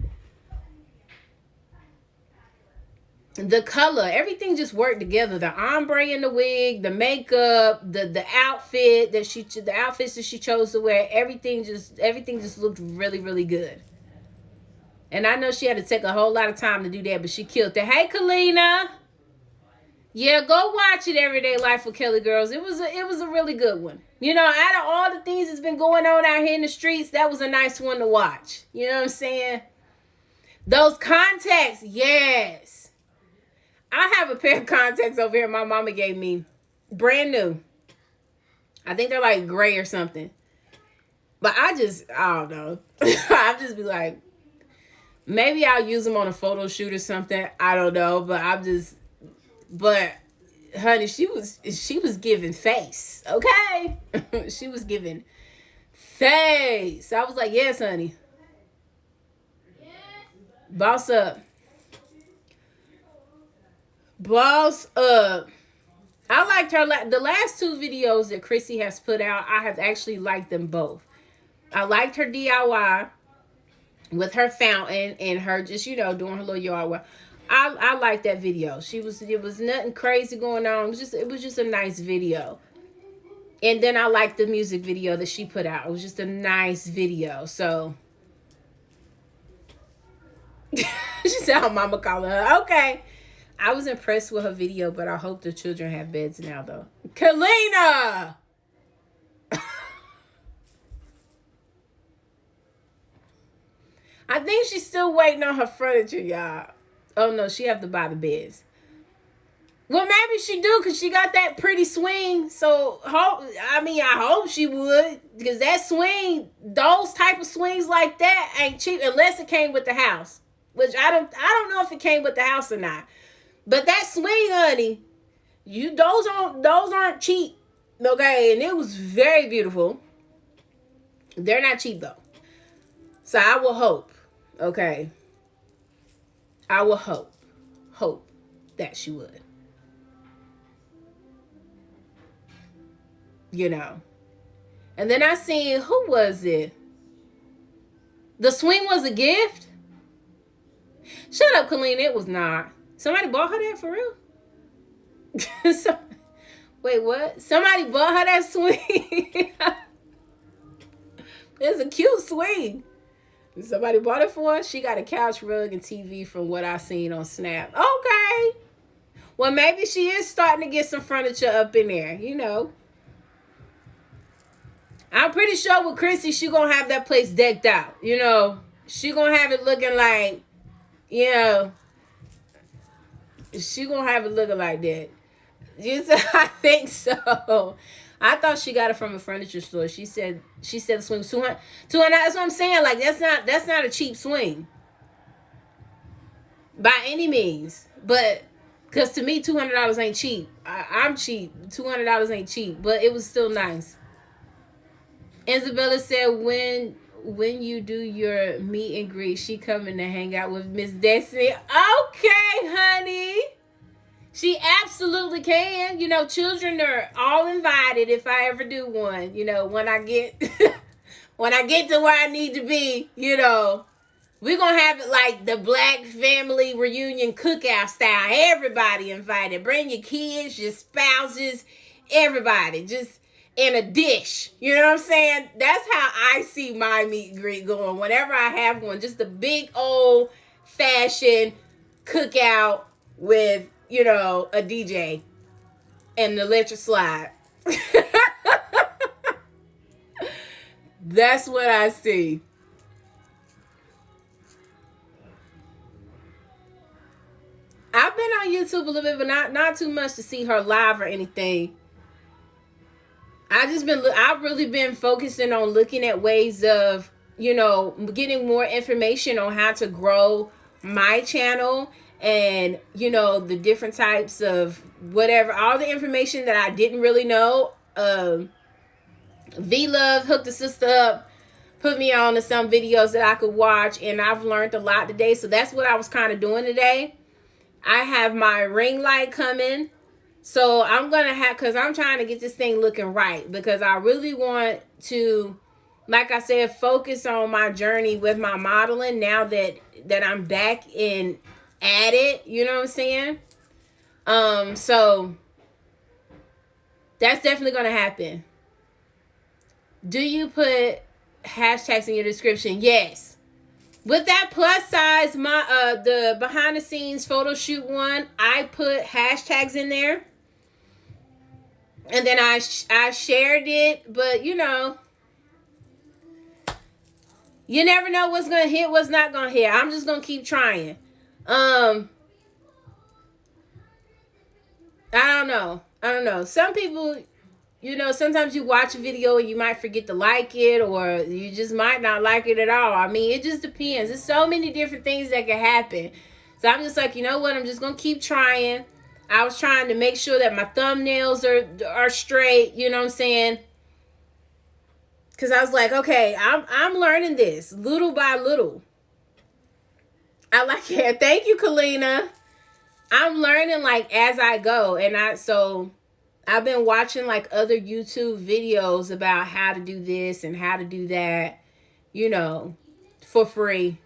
The color, everything just worked together. The ombre in the wig, the makeup, the outfit the outfits that she chose to wear, everything just looked really, really good. And I know she had to take a whole lot of time to do that, but she killed it. Hey, Kalina. Yeah, go watch it, Everyday Life with Kelly Girls. It was a really good one. You know, out of all the things that's been going on out here in the streets, that was a nice one to watch. You know what I'm saying? Those contacts, yes. I have a pair of contacts over here my mama gave me. Brand new. I think they're like gray or something. But I don't know. I'll just be like, maybe I'll use them on a photo shoot or something. I don't know. But honey, she was giving face. Okay? She was giving face. I was like, yes, honey. Boss up. Boss up. I liked her. The last two videos that Chrissy has put out, I have actually liked them both. I liked her DIY with her fountain and her just, you know, doing her little yard work. I liked that video. It was nothing crazy going on. It was just a nice video. And then I liked the music video that she put out. It was just a nice video. So she said how mama calling her. Okay. I was impressed with her video, but I hope the children have beds now, though. Kalina! I think she's still waiting on her furniture, y'all. Oh, no, she have to buy the beds. Well, maybe she do, because she got that pretty swing. So, I hope she would. Because that swing, those type of swings like that ain't cheap unless it came with the house. Which I don't know if it came with the house or not. But that swing, honey, those aren't cheap, okay? And it was very beautiful. They're not cheap though. So I will hope, okay? I will hope that she would. You know. And then I seen, who was it? The swing was a gift? Shut up, Colleen. It was not. Somebody bought her that for real? Wait, what? Somebody bought her that swing? It's a cute swing. Somebody bought it for her? She got a couch rug and TV from what I seen on Snap. Okay. Well, maybe she is starting to get some furniture up in there, you know. I'm pretty sure with Chrissy, she gonna have that place decked out, you know. She gonna have it looking like, you know, she gonna have it looking like that. Yes, I think so. I thought she got it from a furniture store. She said the swing was 200. That's what I'm saying. Like that's not a cheap swing by any means. But because to me, $200 ain't cheap. I'm cheap. $200 ain't cheap. But it was still nice. Isabella said when you do your meet and greet, she coming to hang out with Miss Destiny. Okay, honey. She absolutely can. You know, children are all invited if I ever do one. You know, when I get when I get to where I need to be, you know, we're gonna have it like the Black family reunion cookout style. Everybody invited. Bring your kids, your spouses, everybody. Just in a dish. You know what I'm saying? That's how I see my meet and greet going. Whenever I have one, just a big old fashioned cookout with, you know, a DJ and the electric slide. That's what I see. I've been on YouTube a little bit, but not too much to see her live or anything. I've really been focusing on looking at ways of, you know, getting more information on how to grow my channel and, you know, the different types of whatever, all the information that I didn't really know. V-Love hooked the sister up, put me on to some videos that I could watch, and I've learned a lot today. So that's what I was kind of doing today. I have my ring light coming. So I'm going to have, because I'm trying to get this thing looking right, because I really want to, like I said, focus on my journey with my modeling now that I'm back in at it. You know what I'm saying? So that's definitely going to happen. Do you put hashtags in your description? Yes. With that plus size, the behind the scenes photo shoot one, I put hashtags in there. And then I shared it, but you know, you never know what's going to hit, what's not going to hit. I'm just going to keep trying. I don't know. Some people, you know, sometimes you watch a video and you might forget to like it, or you just might not like it at all. I mean, it just depends. There's so many different things that can happen. So I'm just like, you know what? I'm just going to keep trying. I was trying to make sure that my thumbnails are straight, you know what I'm saying? Because I was like, okay, I'm learning this little by little. I like it. Thank you, Kalina. I'm learning like as I go. And so I've been watching like other YouTube videos about how to do this and how to do that, you know, for free.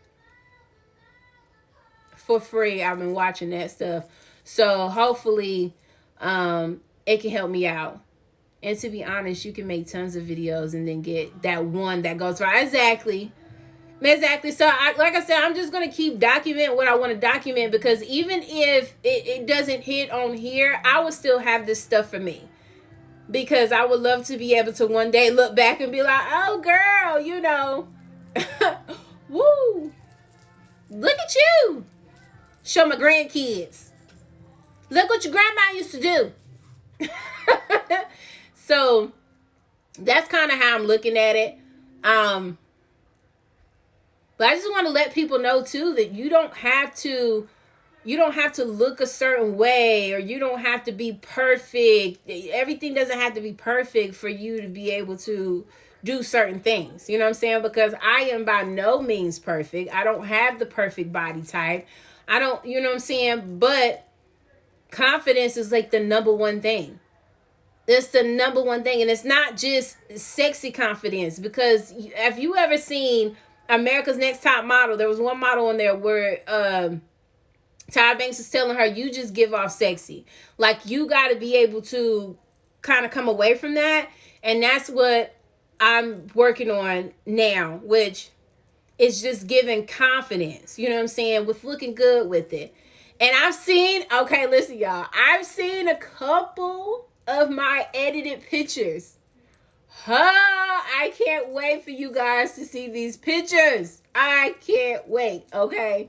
For free, I've been watching that stuff. So hopefully it can help me out. And to be honest, you can make tons of videos and then get that one that goes viral. Exactly. So like I said, I'm just going to keep documenting what I want to document, because even if it doesn't hit on here, I will still have this stuff for me. Because I would love to be able to one day look back and be like, oh girl, you know, woo, look at you. Show my grandkids. Look what your grandma used to do. So that's kind of how I'm looking at it. But I just want to let people know too that you don't have to look a certain way, or you don't have to be perfect. Everything doesn't have to be perfect for you to be able to do certain things. You know what I'm saying? Because I am by no means perfect. I don't have the perfect body type. I don't, you know what I'm saying? But confidence is like the number one thing. It's the number one thing. And it's not just sexy confidence, because have you ever seen America's Next Top Model? There was one model on there where Tyra Banks is telling her, you just give off sexy. Like, you got to be able to kind of come away from that. And that's what I'm working on now, which is just giving confidence, you know what I'm saying, with looking good with it. And I've seen a couple of my edited pictures. I can't wait for you guys to see these pictures. I can't wait, okay?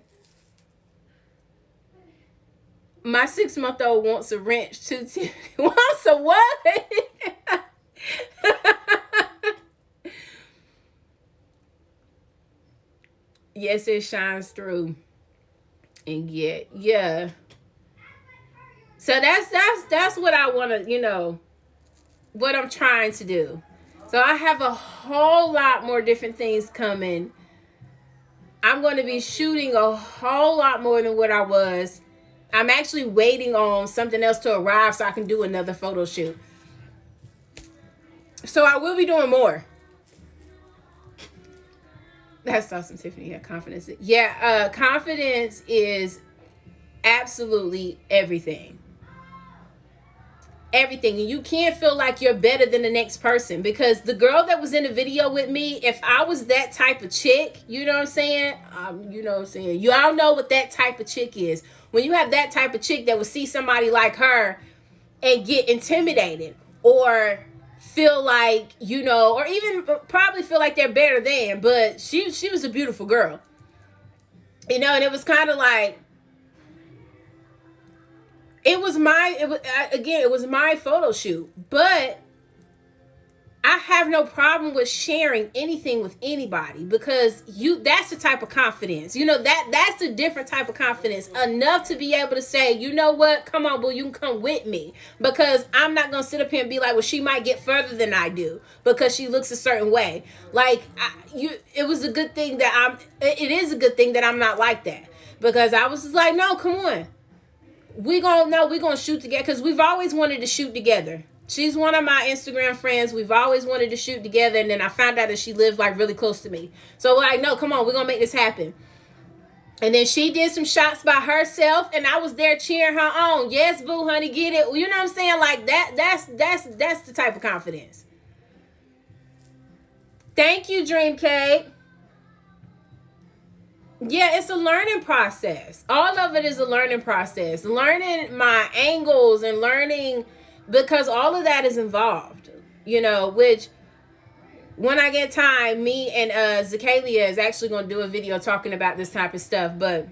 My 6-month-old wants a wrench too. Wants a what? Yes, it shines through. And yeah. So that's what I want to, you know, what I'm trying to do. So I have a whole lot more different things coming. I'm going to be shooting a whole lot more than what I was. I'm actually waiting on something else to arrive so I can do another photo shoot. So I will be doing more. That's awesome, Tiffany. Yeah, confidence. Yeah, confidence is absolutely everything. Everything. And you can't feel like you're better than the next person, because the girl that was in the video with me, if I was that type of chick, you know what I'm saying? You know what I'm saying? You all know what that type of chick is. When you have that type of chick that would see somebody like her and get intimidated, or feel like, you know, or even probably feel like they're better than, but she was a beautiful girl. You know, and it was kind of like, it was my photo shoot, but I have no problem with sharing anything with anybody, because that's the type of confidence, you know, that's a different type of confidence, enough to be able to say, you know what, come on, boo, you can come with me, because I'm not going to sit up here and be like, well, she might get further than I do because she looks a certain way. Like, it was a good thing that it is a good thing that I'm not like that, because I was just like, no, come on. We're going to shoot together, because we've always wanted to shoot together. She's one of my Instagram friends. We've always wanted to shoot together, and then I found out that she lived like really close to me. So like, no, come on, we're going to make this happen. And then she did some shots by herself, and I was there cheering her on. Yes, boo, honey, get it. You know what I'm saying? Like that's the type of confidence. Thank you, Dream Cake. Yeah, it's a learning process. All of it is a learning process. Learning my angles and learning, because all of that is involved, you know, which when I get time, me and Zakalia is actually going to do a video talking about this type of stuff. But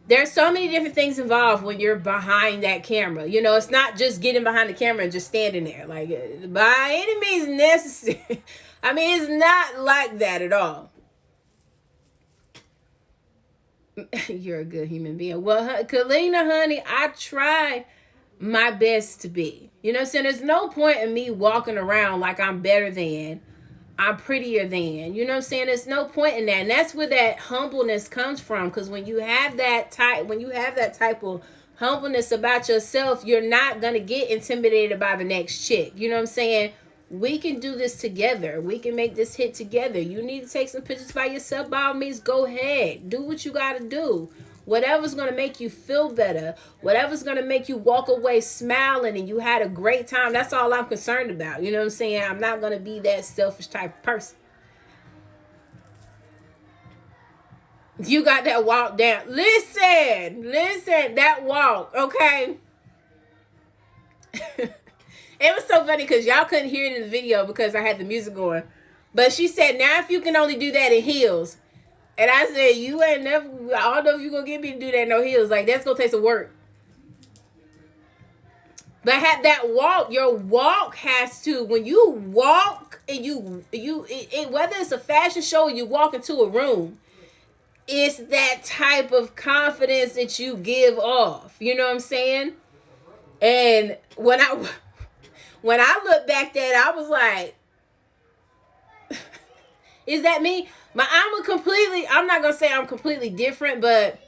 there's so many different things involved when you're behind that camera. You know, it's not just getting behind the camera and just standing there. Like, by any means necessary. I mean, it's not like that at all. You're a good human being. Well, Kalina, honey, I try my best to be. You know what I'm saying? There's no point in me walking around like I'm better than, I'm prettier than. You know what I'm saying? There's no point in that. And that's where that humbleness comes from. Because when you have that type of humbleness about yourself, you're not going to get intimidated by the next chick. You know what I'm saying? We can do this together. We can make this hit together. You need to take some pictures by yourself. By all means, go ahead. Do what you got to do. Whatever's going to make you feel better. Whatever's going to make you walk away smiling and you had a great time. That's all I'm concerned about. You know what I'm saying? I'm not going to be that selfish type of person. You got that walk down. Listen, that walk, okay? It was so funny because y'all couldn't hear it in the video because I had the music going. But she said, now if you can only do that in heels. And I said, you ain't never, I don't know if you're going to get me to do that in no heels. Like, that's going to take some work. But have that walk, your walk has to, when you walk and whether it's a fashion show or you walk into a room, it's that type of confidence that you give off. You know what I'm saying? And when I look back at it, I was like, is that me? I'm not going to say I'm completely different, but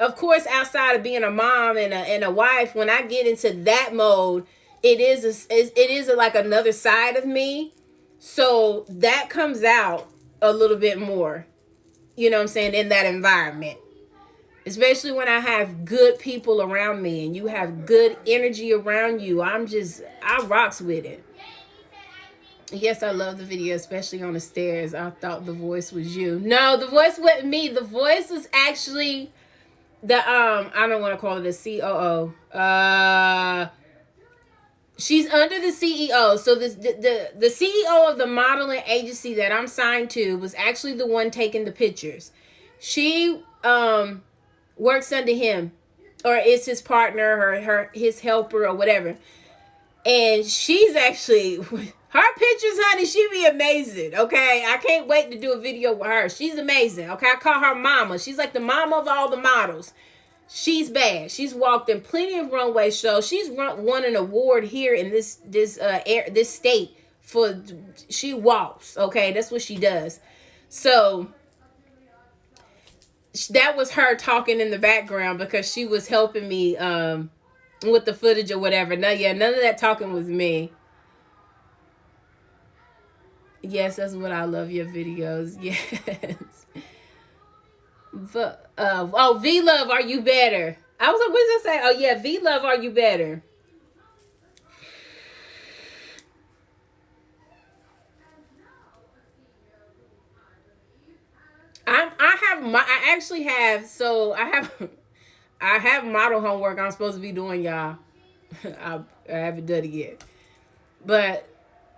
of course, outside of being a mom and a wife, when I get into that mode, it is like another side of me. So that comes out a little bit more, you know what I'm saying, in that environment. Especially when I have good people around me and you have good energy around you. I rocks with it. Yes, I love the video, especially on the stairs. I thought the voice was you. No, the voice wasn't me. The voice was actually the, I don't want to call it a COO. She's under the CEO. So the CEO of the modeling agency that I'm signed to was actually the one taking the pictures. She, works under him, or is his partner, or his helper, or whatever. And she's actually, her pictures, honey, she be amazing. Okay, I can't wait to do a video with her. She's amazing. Okay, I call her mama. She's like the mama of all the models. She's bad. She's walked in plenty of runway shows. She's won an award here in this state for, she walks. Okay, that's what she does. So that was her talking in the background because she was helping me with the footage or whatever. No, yeah, none of that talking was me. Yes, that's what I love your videos. Yes. But oh, V Love, are you better? I was like, what does that say? Oh yeah, V Love, are you better? I actually have, so I have model homework I'm supposed to be doing, y'all. I haven't done it yet. But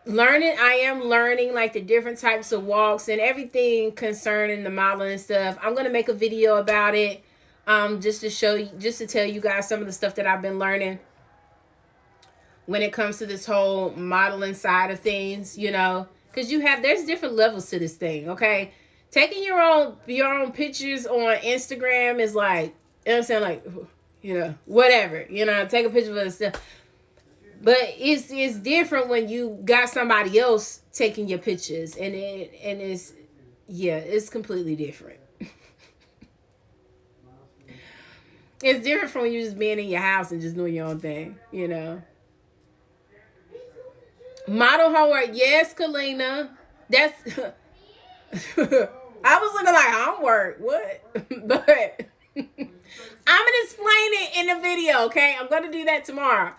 I am learning like the different types of walks and everything concerning the modeling and stuff. I'm gonna make a video about it, just to show you, just to tell you guys some of the stuff that I've been learning when it comes to this whole modeling side of things, you know, because there's different levels to this thing. Okay, taking your own pictures on Instagram is like, you know what I'm saying, like, you know, whatever, you know, take a picture of the stuff. But it's different when you got somebody else taking your pictures, and it's completely different. It's different from you just being in your house and just doing your own thing, you know. Model homework, yes, Kalina. That's I was looking like homework. What? But I'm gonna explain it in the video, okay? I'm gonna do that tomorrow.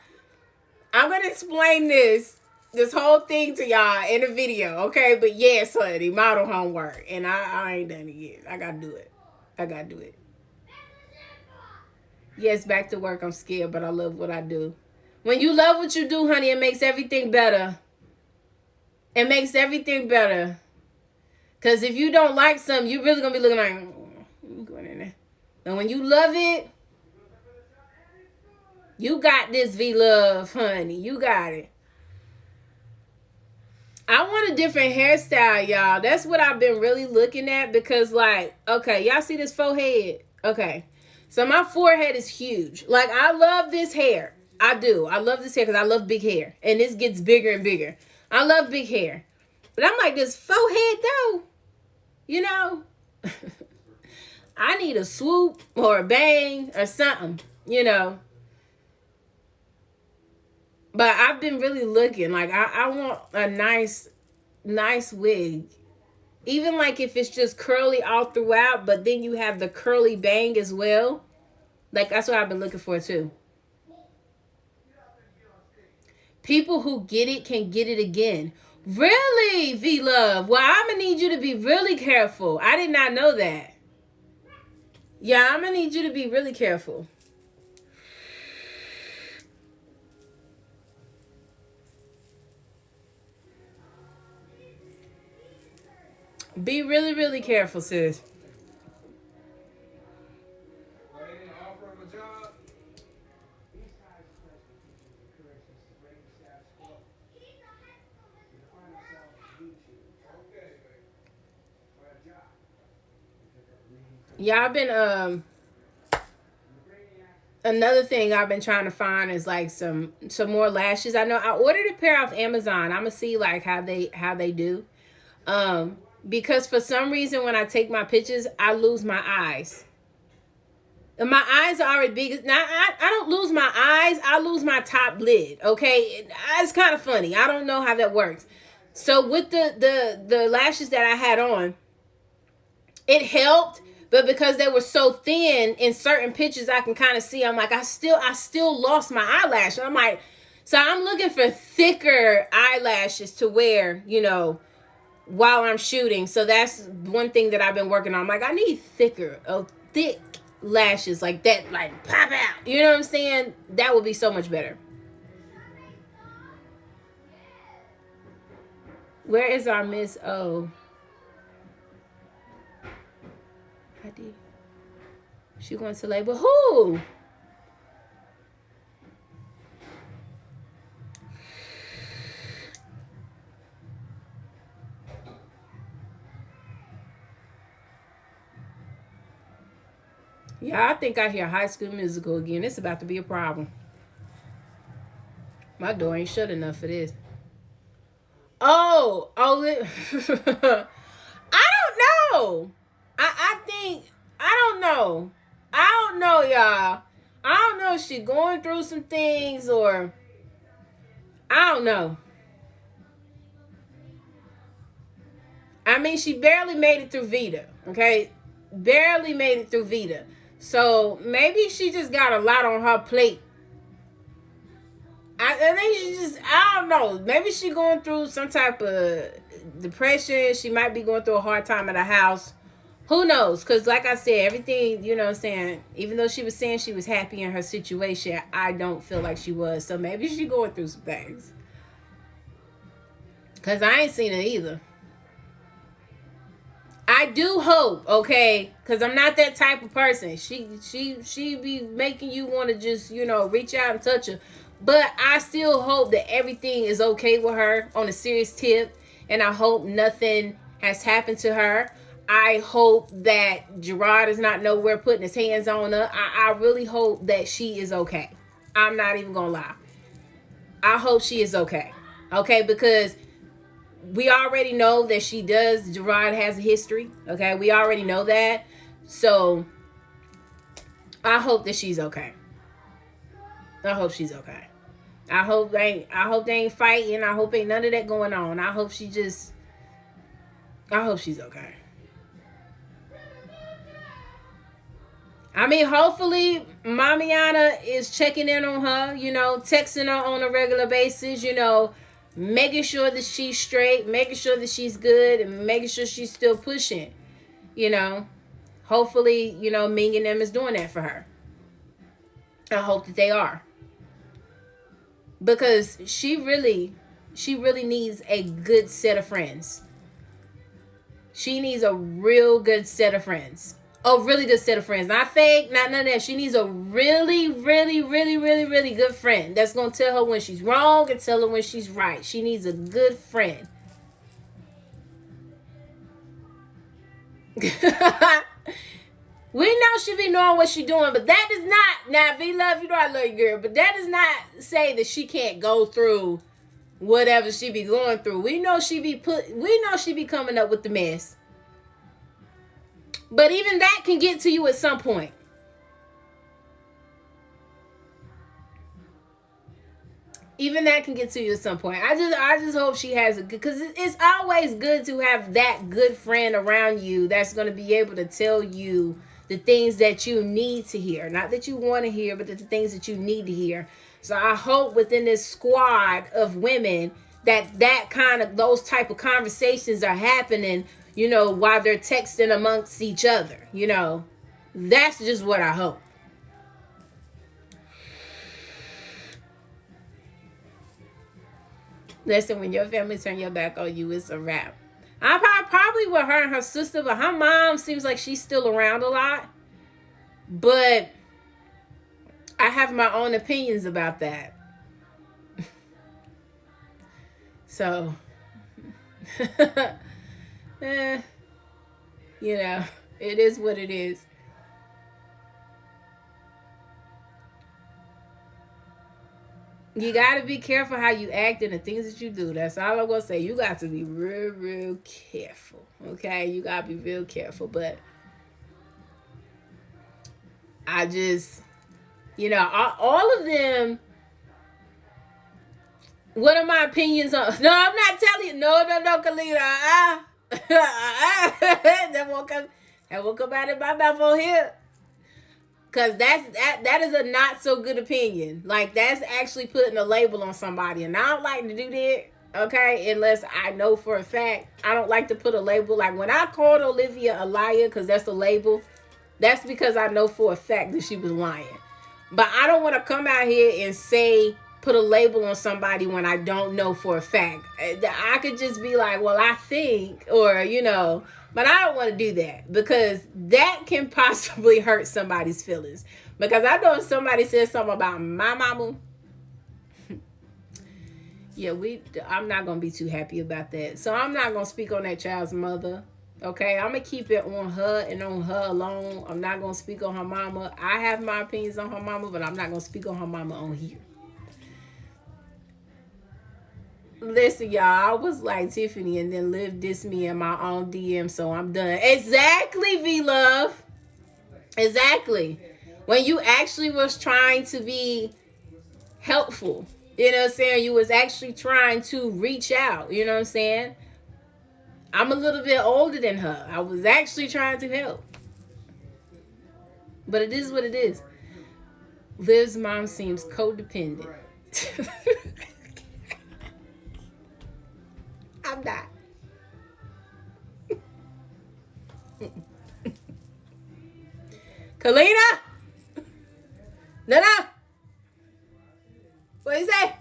I'm gonna explain this whole thing to y'all in a video, okay? But yes, honey, model homework, and I ain't done it yet. I gotta do it. Yes, back to work. I'm scared, but I love what I do. When you love what you do, honey, it makes everything better. It makes everything better. Because if you don't like something, you're really going to be looking like, I'm going in there. And when you love it, you got this, V-Love, honey. You got it. I want a different hairstyle, y'all. That's what I've been really looking at because, like, okay, y'all see this forehead? Okay. So my forehead is huge. Like, I love this hair. I do. I love this hair because I love big hair. And this gets bigger and bigger. I love big hair. But I'm like, this forehead, though, you know, I need a swoop or a bang or something, you know. But I've been really looking. Like, I want a nice wig. Even like if it's just curly all throughout, but then you have the curly bang as well. Like, that's what I've been looking for, too. People who get it can get it again. Really, V-Love? Well, I'm going to need you to be really careful. I did not know that. Yeah, I'm going to need you to be really careful. Be really, really careful, sis. Yeah, I've been another thing I've been trying to find is like some more lashes. I know I ordered a pair off Amazon. I'm gonna see like how they do. Because for some reason when I take my pictures, I lose my eyes. And my eyes are already big. Now I don't lose my eyes, I lose my top lid. Okay. It's kind of funny. I don't know how that works. So with the lashes that I had on, it helped. But because they were so thin in certain pictures, I can kind of see, I'm like, I still lost my eyelash. And I'm like, so I'm looking for thicker eyelashes to wear, you know, while I'm shooting. So that's one thing that I've been working on. I'm like, I need thick lashes like that, like pop out. You know what I'm saying? That would be so much better. Where is our Miss O? She going to labor who? Yeah, I think I hear High School Musical again. It's about to be a problem. My door ain't shut enough for this. I don't know. I think I don't know. I don't know, y'all. I don't know if she going through some things or I don't know. I mean, she barely made it through Vita, okay? Barely made it through Vita. So maybe she just got a lot on her plate. I think she just, I don't know. Maybe she going through some type of depression. She might be going through a hard time at the house. Who knows? Because like I said, everything, you know what I'm saying, even though she was saying she was happy in her situation, I don't feel like she was. So maybe she going through some things. Because I ain't seen it either. I do hope, okay, because I'm not that type of person. She be making you want to just, you know, reach out and touch her. But I still hope that everything is okay with her on a serious tip. And I hope nothing has happened to her. I hope that Gerard is not nowhere putting his hands on her. I really hope that she is okay. I'm not even going to lie. I hope she is okay. Okay, because we already know that she does. Gerard has a history. Okay, we already know that. So I hope that she's okay. I hope she's okay. I hope they ain't fighting. I hope ain't none of that going on. I hope she's okay. I mean, hopefully Mamiana is checking in on her, you know, texting her on a regular basis, you know, making sure that she's straight, making sure that she's good, and making sure she's still pushing, you know. Hopefully, you know, Ming and them is doing that for her. I hope that they are. Because she really needs a good set of friends. She needs a real good set of friends. A really good set of friends. Not fake, not none of that. She needs a really, really, really, really, really good friend that's going to tell her when she's wrong and tell her when she's right. She needs a good friend. We know she be knowing what she doing, but that does not, now V-Love, you know I love you, girl, but that does not say that she can't go through whatever she be going through. We know she be coming up with the mess. But even that can get to you at some point. Even that can get to you at some point. I just hope she has a good, because it's always good to have that good friend around you that's going to be able to tell you the things that you need to hear. Not that you want to hear, but the things that you need to hear. So I hope within this squad of women that kind of, those type of conversations are happening, you know, while they're texting amongst each other. You know, that's just what I hope. Listen, when your family turn your back on you, it's a wrap. I'm probably with her and her sister, but her mom seems like she's still around a lot. But I have my own opinions about that. So, you know, it is what it is. You got to be careful how you act and the things that you do. That's all I'm going to say. You got to be real, real careful. Okay? You got to be real careful. But I just, you know, all of them, what are my opinions on? No, I'm not telling you. No, Kalina. That won't come out of my mouth on here. Because that is a not so good opinion. Like, that's actually putting a label on somebody. And I don't like to do that, okay? Unless I know for a fact. I don't like to put a label. Like, when I called Olivia a liar, because that's a label, that's because I know for a fact that she was lying. But I don't want to come out here and say, put a label on somebody when I don't know for a fact. I could just be like, well, I think, or, you know, but I don't want to do that because that can possibly hurt somebody's feelings. Because I know if somebody says something about my mama, yeah, I'm not going to be too happy about that. So I'm not going to speak on that child's mother. Okay, I'm going to keep it on her and on her alone. I'm not going to speak on her mama. I have my opinions on her mama, but I'm not going to speak on her mama on here. Listen, y'all, I was like Tiffany and then Liv dissed me in my own DM, so I'm done. Exactly, V-Love. Exactly. When you actually was trying to be helpful. You know what I'm saying? You was actually trying to reach out. You know what I'm saying? I'm a little bit older than her. I was actually trying to help. But it is what it is. Liv's mom seems codependent. I'm not. Kalina? No. What you say?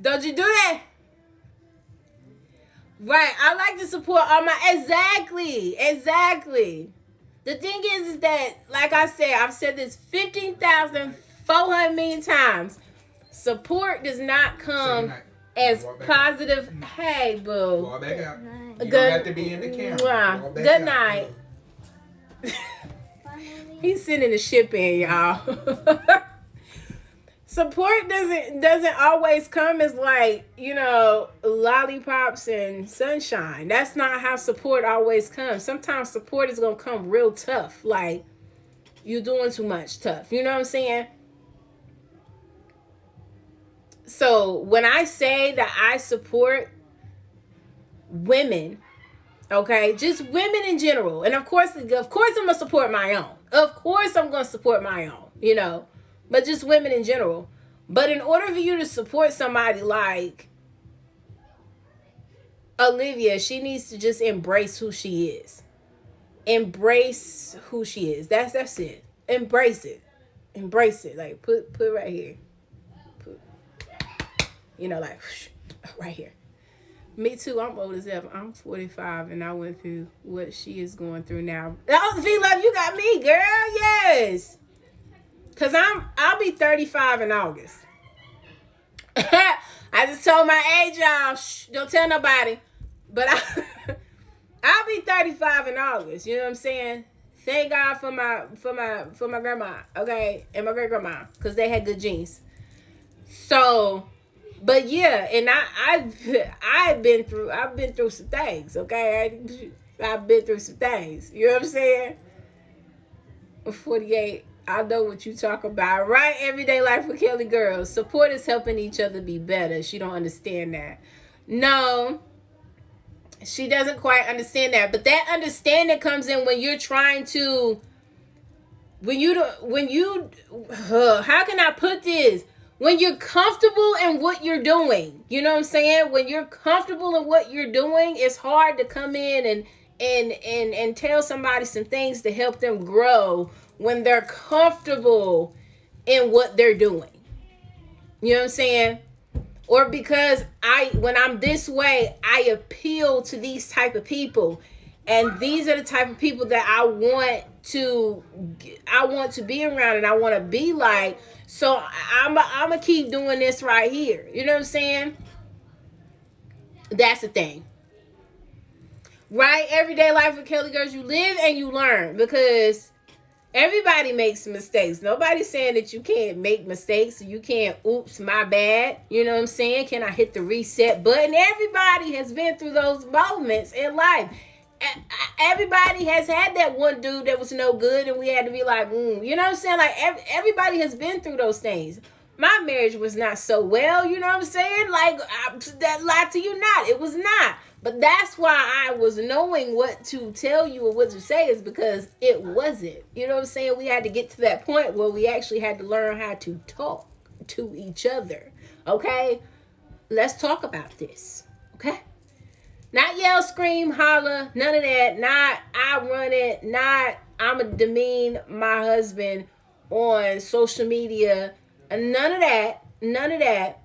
Don't you do that? Right. I like to support all my... Exactly. The thing is that, like I said, I've said this 15,400 million times. Support does not come as positive. Hey, boo. Go back out. You Good. don't have to be in the camera. Go back Good out. night. He's sending the ship in, y'all. Support doesn't always come as like, lollipops and sunshine. That's not how support always comes. Sometimes support is gonna come real tough, like you're doing too much tough. You know what I'm saying? So when I say that I support women, okay, just women in general, and of course I'm gonna support my own. Of course I'm gonna support my own, but just women in general. But in order for you to support somebody like Olivia, she needs to just embrace who she is. Embrace who she is. That's it. Embrace it. Embrace it. Like put it right here. Like right here. Me too. I'm old as ever. I'm 45 and I went through what she is going through now. Oh, V-Love, you got me, girl. Yes. Cause I'll be 35 in August. I just told my age, y'all. Shh, don't tell nobody. But I'll be 35 in August. You know what I'm saying? Thank God for my grandma, okay, and my great grandma, cause they had good genes. So, but yeah, and I've been through some things, okay. I've been through some things. You know what I'm saying? 48. I know what you talk about, right? Everyday life with Kelly girls. Support is helping each other be better. She don't understand that. No, she doesn't quite understand that. But that understanding comes in when you're trying to, how can I put this? When you're comfortable in what you're doing. You know what I'm saying? When you're comfortable in what you're doing, it's hard to come in and tell somebody some things to help them grow when they're comfortable in what they're doing. You know what I'm saying? Or because when I'm this way, I appeal to these type of people. And these are the type of people that I want to be around and I want to be like. So I'm going to keep doing this right here. You know what I'm saying? That's the thing. Right? Everyday life with Kelly girls, you live and you learn, because everybody makes mistakes. Nobody's saying that you can't make mistakes. You can't, oops, my bad. You know what I'm saying? Can I hit the reset button? Everybody has been through those moments in life. Everybody has had that one dude that was no good and we had to be like, you know what I'm saying? Like everybody has been through those things. My marriage was not so well, you know what I'm saying? Like, that lie to you not. It was not. But that's why I was knowing what to tell you or what to say, is because it wasn't. You know what I'm saying? We had to get to that point where we actually had to learn how to talk to each other. Okay? Let's talk about this. Okay? Not yell, scream, holler, none of that. Not I run it. Not I'm going to demean my husband on social media. None of that. None of that.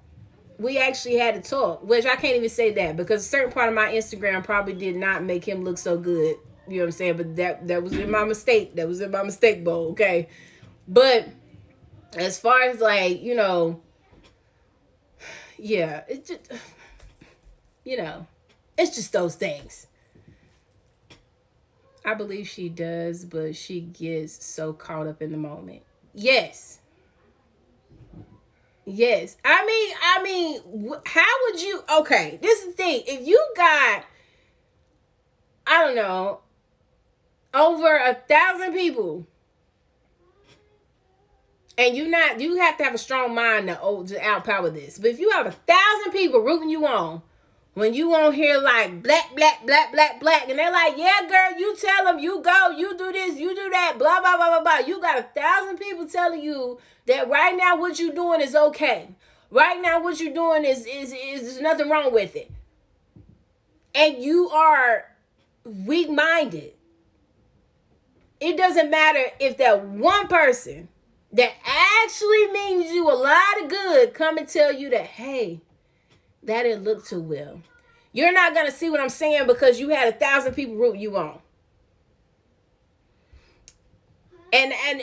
We actually had to talk, which I can't even say that, because a certain part of my Instagram probably did not make him look so good. You know what I'm saying? But that was in my mistake. That was in my mistake bowl, okay? But as far as like, yeah, it's just, it's just those things. I believe she does, but she gets so caught up in the moment. Yes. Yes. I mean, how would you, okay, this is the thing. If you got, I don't know, over 1,000 people. And you have to have a strong mind to outpower this. But if you have 1,000 people rooting you on, when you won't hear like black, black, black, black, black, and they're like, yeah, girl, you tell them, you go, you do this, you do that, blah, blah, blah, blah, blah. You got 1,000 people telling you that right now what you're doing is okay. Right now what you're doing is there's nothing wrong with it. And you are weak-minded. It doesn't matter if that one person that actually means you a lot of good come and tell you that, hey, that didn't look too well. You're not going to see what I'm saying because you had 1,000 people root you on. And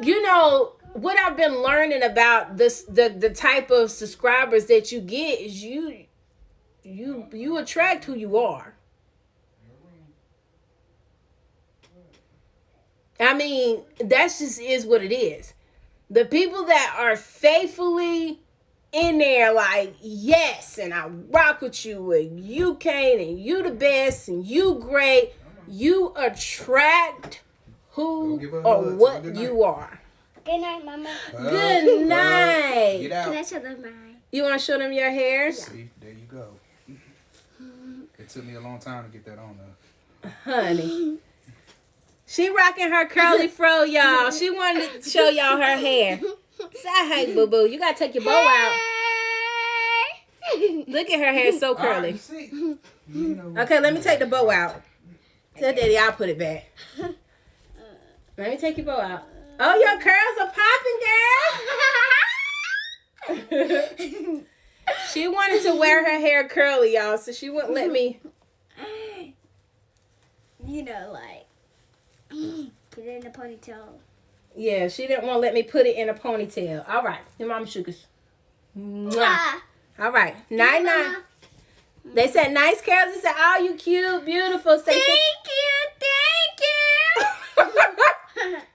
you know, what I've been learning about this, the type of subscribers that you get is you attract who you are. I mean, that's just is what it is. The people that are faithfully in there like, yes, and I rock with you, and you can't, and you the best, and you great, you attract who or what you are. Good night, Mama. Good night. Get out. Can I show them mine? You want to show them your hair? See, there you go. It took me a long time to get that on though. Honey. She rocking her curly fro, y'all. She wanted to show y'all her hair. Say hey, boo-boo. You got to take your bow out. Look at her hair, so curly. Okay, let me take the bow out. Tell Daddy I'll put it back. Let me take your bow out. Oh, your curls are popping, girl. She wanted to wear her hair curly, y'all, so she wouldn't let me. You know, like, get it in a ponytail. Yeah, she didn't want to let me put it in a ponytail. All right. Your mama sugars. Mwah. All right. Night, night. They said nice curls. They said, oh, you cute, beautiful. Say, Thank you.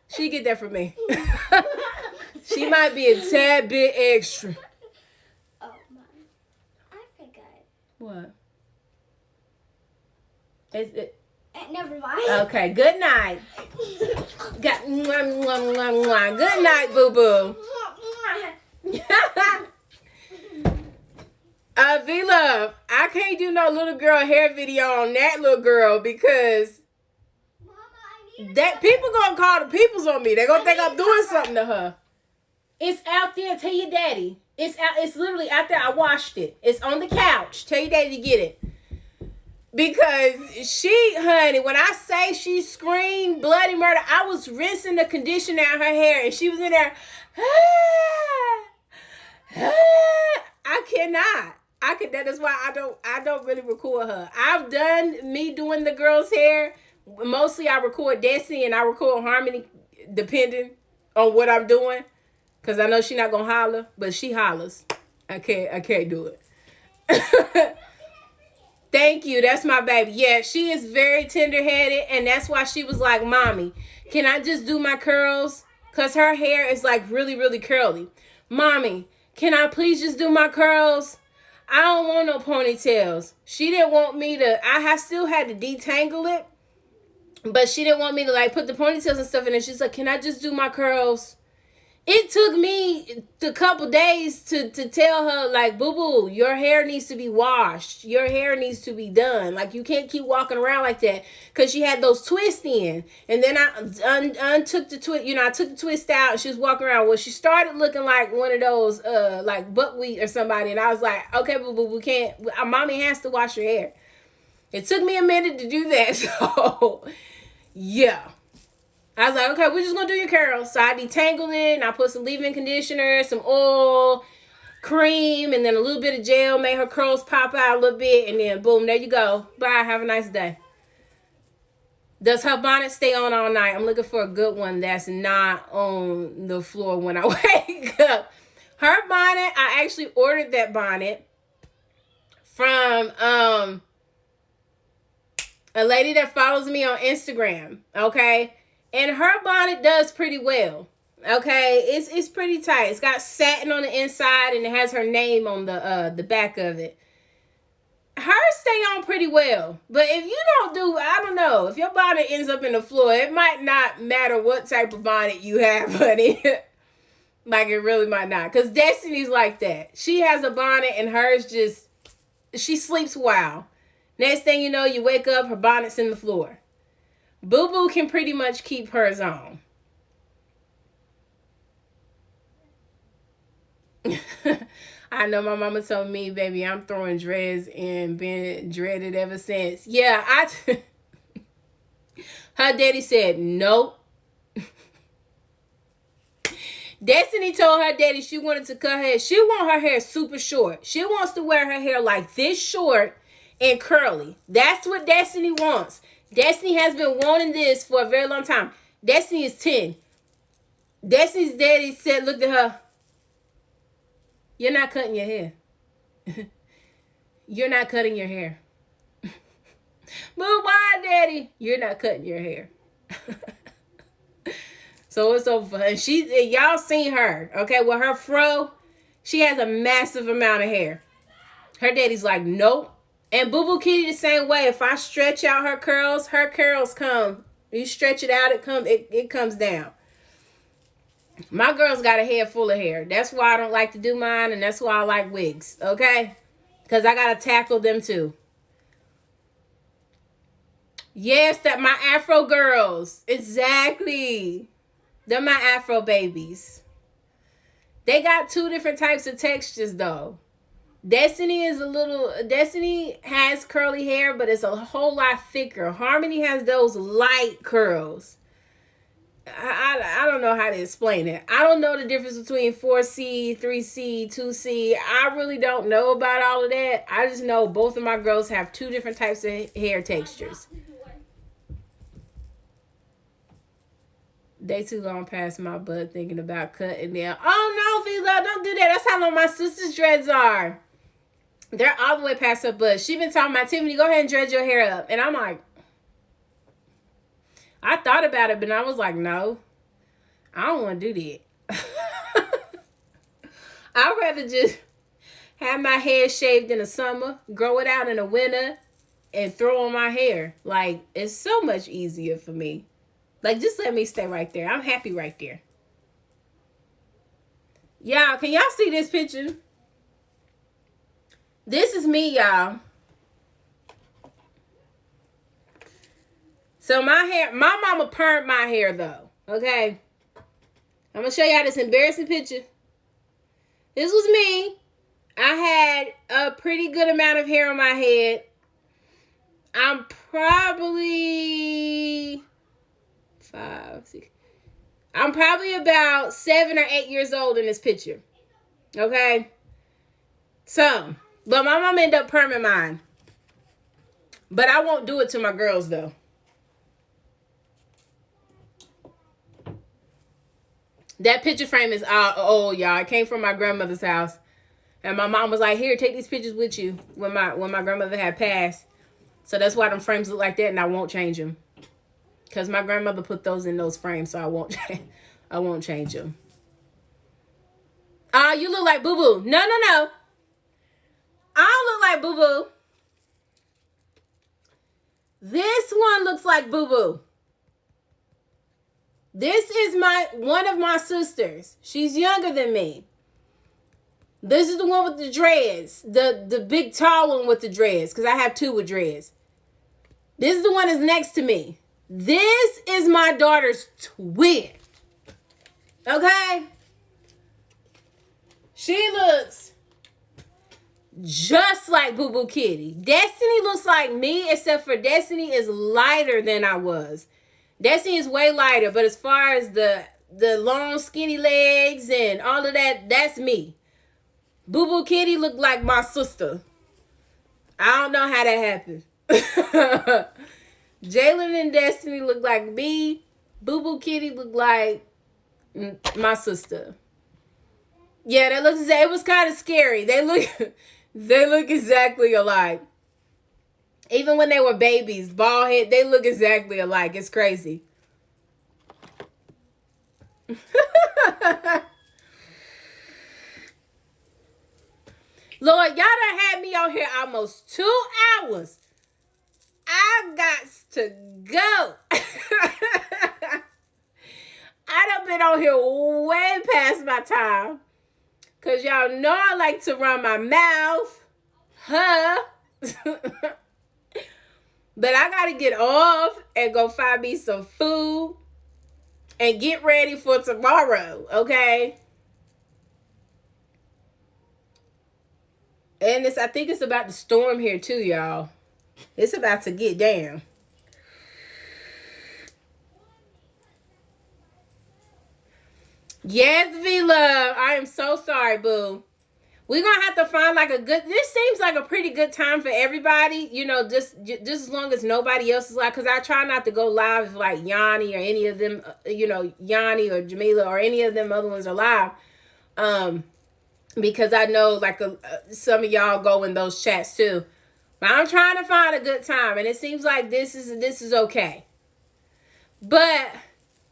she get that from me. She might be a tad bit extra. Oh, my. I forgot. What? Is it? Never mind. Okay, good night. Got mwah, mwah, mwah, mwah. Good night, boo-boo. V-Love, I can't do no little girl hair video on that little girl because that people gonna call the peoples on me. They gonna think I'm doing something to her. It's out there. Tell your daddy. It's out. It's literally out there. I washed it. It's on the couch. Tell your daddy to get it. Because honey, when I say she screamed bloody murder, I was rinsing the conditioner out her hair and she was in there. That is why I don't really record her. I've done me doing the girl's hair. Mostly I record Desi and I record Harmony depending on what I'm doing. Because I know she's not going to holler, but she hollers. I can't do it. Thank you. That's my baby. Yeah, she is very tender-headed, and that's why she was like, Mommy, can I just do my curls? Because her hair is like really, really curly. Mommy, can I please just do my curls? I don't want no ponytails. She didn't want me to, still had to detangle it, but she didn't want me to like put the ponytails and stuff in it. She's like, can I just do my curls? It took me a couple days to tell her, like, boo-boo, your hair needs to be washed. Your hair needs to be done. Like, you can't keep walking around like that. Because she had those twists in. And then I took the twist out and she was walking around. Well, she started looking like one of those, like, buckwheat or somebody. And I was like, okay, boo-boo, we can't. Mommy has to wash your hair. It took me a minute to do that. So, yeah. I was like, okay, we're just going to do your curls. So I detangled it, and I put some leave-in conditioner, some oil, cream, and then a little bit of gel, made her curls pop out a little bit, and then boom, there you go. Bye, have a nice day. Does her bonnet stay on all night? I'm looking for a good one that's not on the floor when I wake up. Her bonnet, I actually ordered that bonnet from a lady that follows me on Instagram, okay? And her bonnet does pretty well. Okay, it's pretty tight. It's got satin on the inside and it has her name on the back of it. hers stay on pretty well. But if you don't do, I don't know, if your bonnet ends up in the floor, it might not matter what type of bonnet you have, honey. Like, it really might not. Because Destiny's like that. She has a bonnet and hers just, she sleeps well. Next thing you know, you wake up, her bonnet's in the floor. Boo Boo can pretty much keep hers on. I know my mama told me, baby, I'm throwing dreads and been dreaded ever since. Yeah, her daddy said, nope. Destiny told her daddy she wanted to cut her hair. She want her hair super short. She wants to wear her hair like this short and curly. That's what Destiny wants. Destiny has been wanting this for a very long time. Destiny is 10. Destiny's daddy said, looked at her. You're not cutting your hair. You're not cutting your hair. But why, daddy? You're not cutting your hair. So it's over for her. And y'all seen her, okay, with her fro. She has a massive amount of hair. Her daddy's like, nope. And Boo Boo Kitty the same way. If I stretch out her curls come. You stretch it out, it comes down. My girl's got a head full of hair. That's why I don't like to do mine, and that's why I like wigs, okay? Because I got to tackle them too. Yes, that my Afro girls. Exactly. They're my Afro babies. They got 2 different types of textures, though. Destiny has curly hair, but it's a whole lot thicker. Harmony has those light curls. I don't know how to explain it. I don't know the difference between 4C, 3C, 2C. I really don't know about all of that. I just know both of my girls have 2 different types of hair textures. They too long past my butt thinking about cutting them. Oh no, V-Love, don't do that. That's how long my sister's dreads are. They're all the way past her butt. She been talking about, Tiffany, go ahead and dread your hair up. And I'm like, I thought about it, but I was like, no, I don't want to do that. I'd rather just have my hair shaved in the summer, grow it out in the winter, and throw on my hair. Like, it's so much easier for me. Like, just let me stay right there. I'm happy right there. Y'all, can y'all see this picture? This is me, y'all. So my hair, my mama permed my hair though, okay? I'm going to show y'all this embarrassing picture. This was me. I had a pretty good amount of hair on my head. I'm probably I'm probably about 7 or 8 years old in this picture. Okay? So, but my mom ended up perming mine. But I won't do it to my girls though. That picture frame is old, y'all. It came from my grandmother's house. And my mom was like, here, take these pictures with you when my grandmother had passed. So that's why them frames look like that, and I won't change them. Because my grandmother put those in those frames, so I won't change them. You look like Boo Boo. No. I don't look like Boo Boo. This one looks like Boo Boo. This is one of my sisters. She's younger than me. This is the one with the dreads. The big tall one with the dreads. Because I have 2 with dreads. This is the one that's next to me. This is my daughter's twin. Okay? She looks just like Boo Boo Kitty. Destiny looks like me, except for Destiny is lighter than I was. Destiny is way lighter, but as far as the long skinny legs and all of that, that's me. Boo Boo Kitty looked like my sister. I don't know how that happened. Jalen and Destiny look like me. Boo Boo Kitty looked like my sister. Yeah, that looks. It was kind of scary. They look exactly alike. Even when they were babies, bald head, they look exactly alike. It's crazy. Lord, y'all done had me on here almost 2 hours. I got to go. I done been on here way past my time. Because y'all know I like to run my mouth. Huh? But I got to get off and go find me some food and get ready for tomorrow, okay? And I think it's about to storm here too, y'all. It's about to get down. Yes, V-Love. I am so sorry, boo. We're going to have to find like a good... This seems like a pretty good time for everybody. You know, just as long as nobody else is live. Because I try not to go live if like Yanni or any of them, you know, Yanni or Jamila or any of them other ones are live. Because I know like some of y'all go in those chats too. But I'm trying to find a good time. And it seems like this is okay. But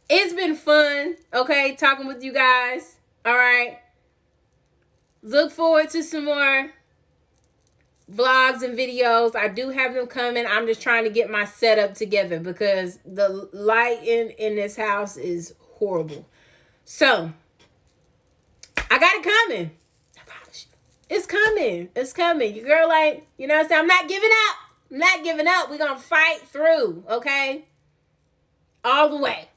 it's been fun, okay, talking with you guys. All right. Look forward to some more vlogs and videos. I do have them coming. I'm just trying to get my setup together because the lighting in this house is horrible. So, I got it coming. It's coming. It's coming. Your girl, like, you know what I'm saying? I'm not giving up. I'm not giving up. We're going to fight through, okay? All the way.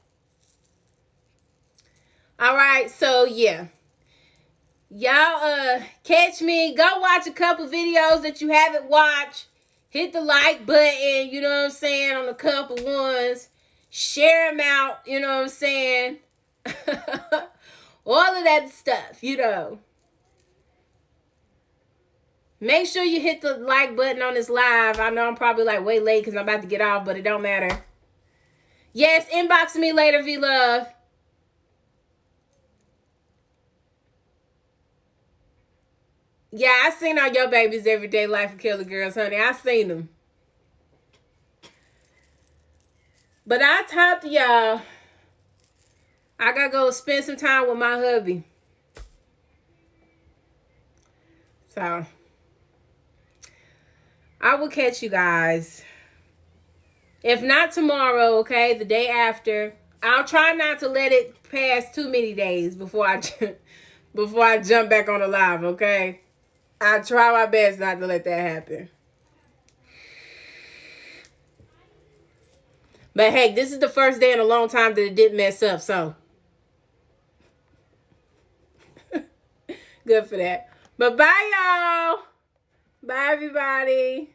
All right. So, yeah. Y'all, catch me. Go watch a couple videos that you haven't watched. Hit the like button, you know what I'm saying, on a couple ones. Share them out, you know what I'm saying? All of that stuff, you know. Make sure you hit the like button on this live. I know I'm probably like way late because I'm about to get off, but it don't matter. Yes, inbox me later, V-Love. Yeah, I seen all your babies everyday life of Killer Girls, honey. I seen them. But I talked to y'all. I gotta go spend some time with my hubby. So I will catch you guys. If not tomorrow, okay, the day after. I'll try not to let it pass too many days before I jump back on the live, okay? I try my best not to let that happen. But hey, this is the first day in a long time that it didn't mess up, so. Good for that. But bye, y'all. Bye, everybody.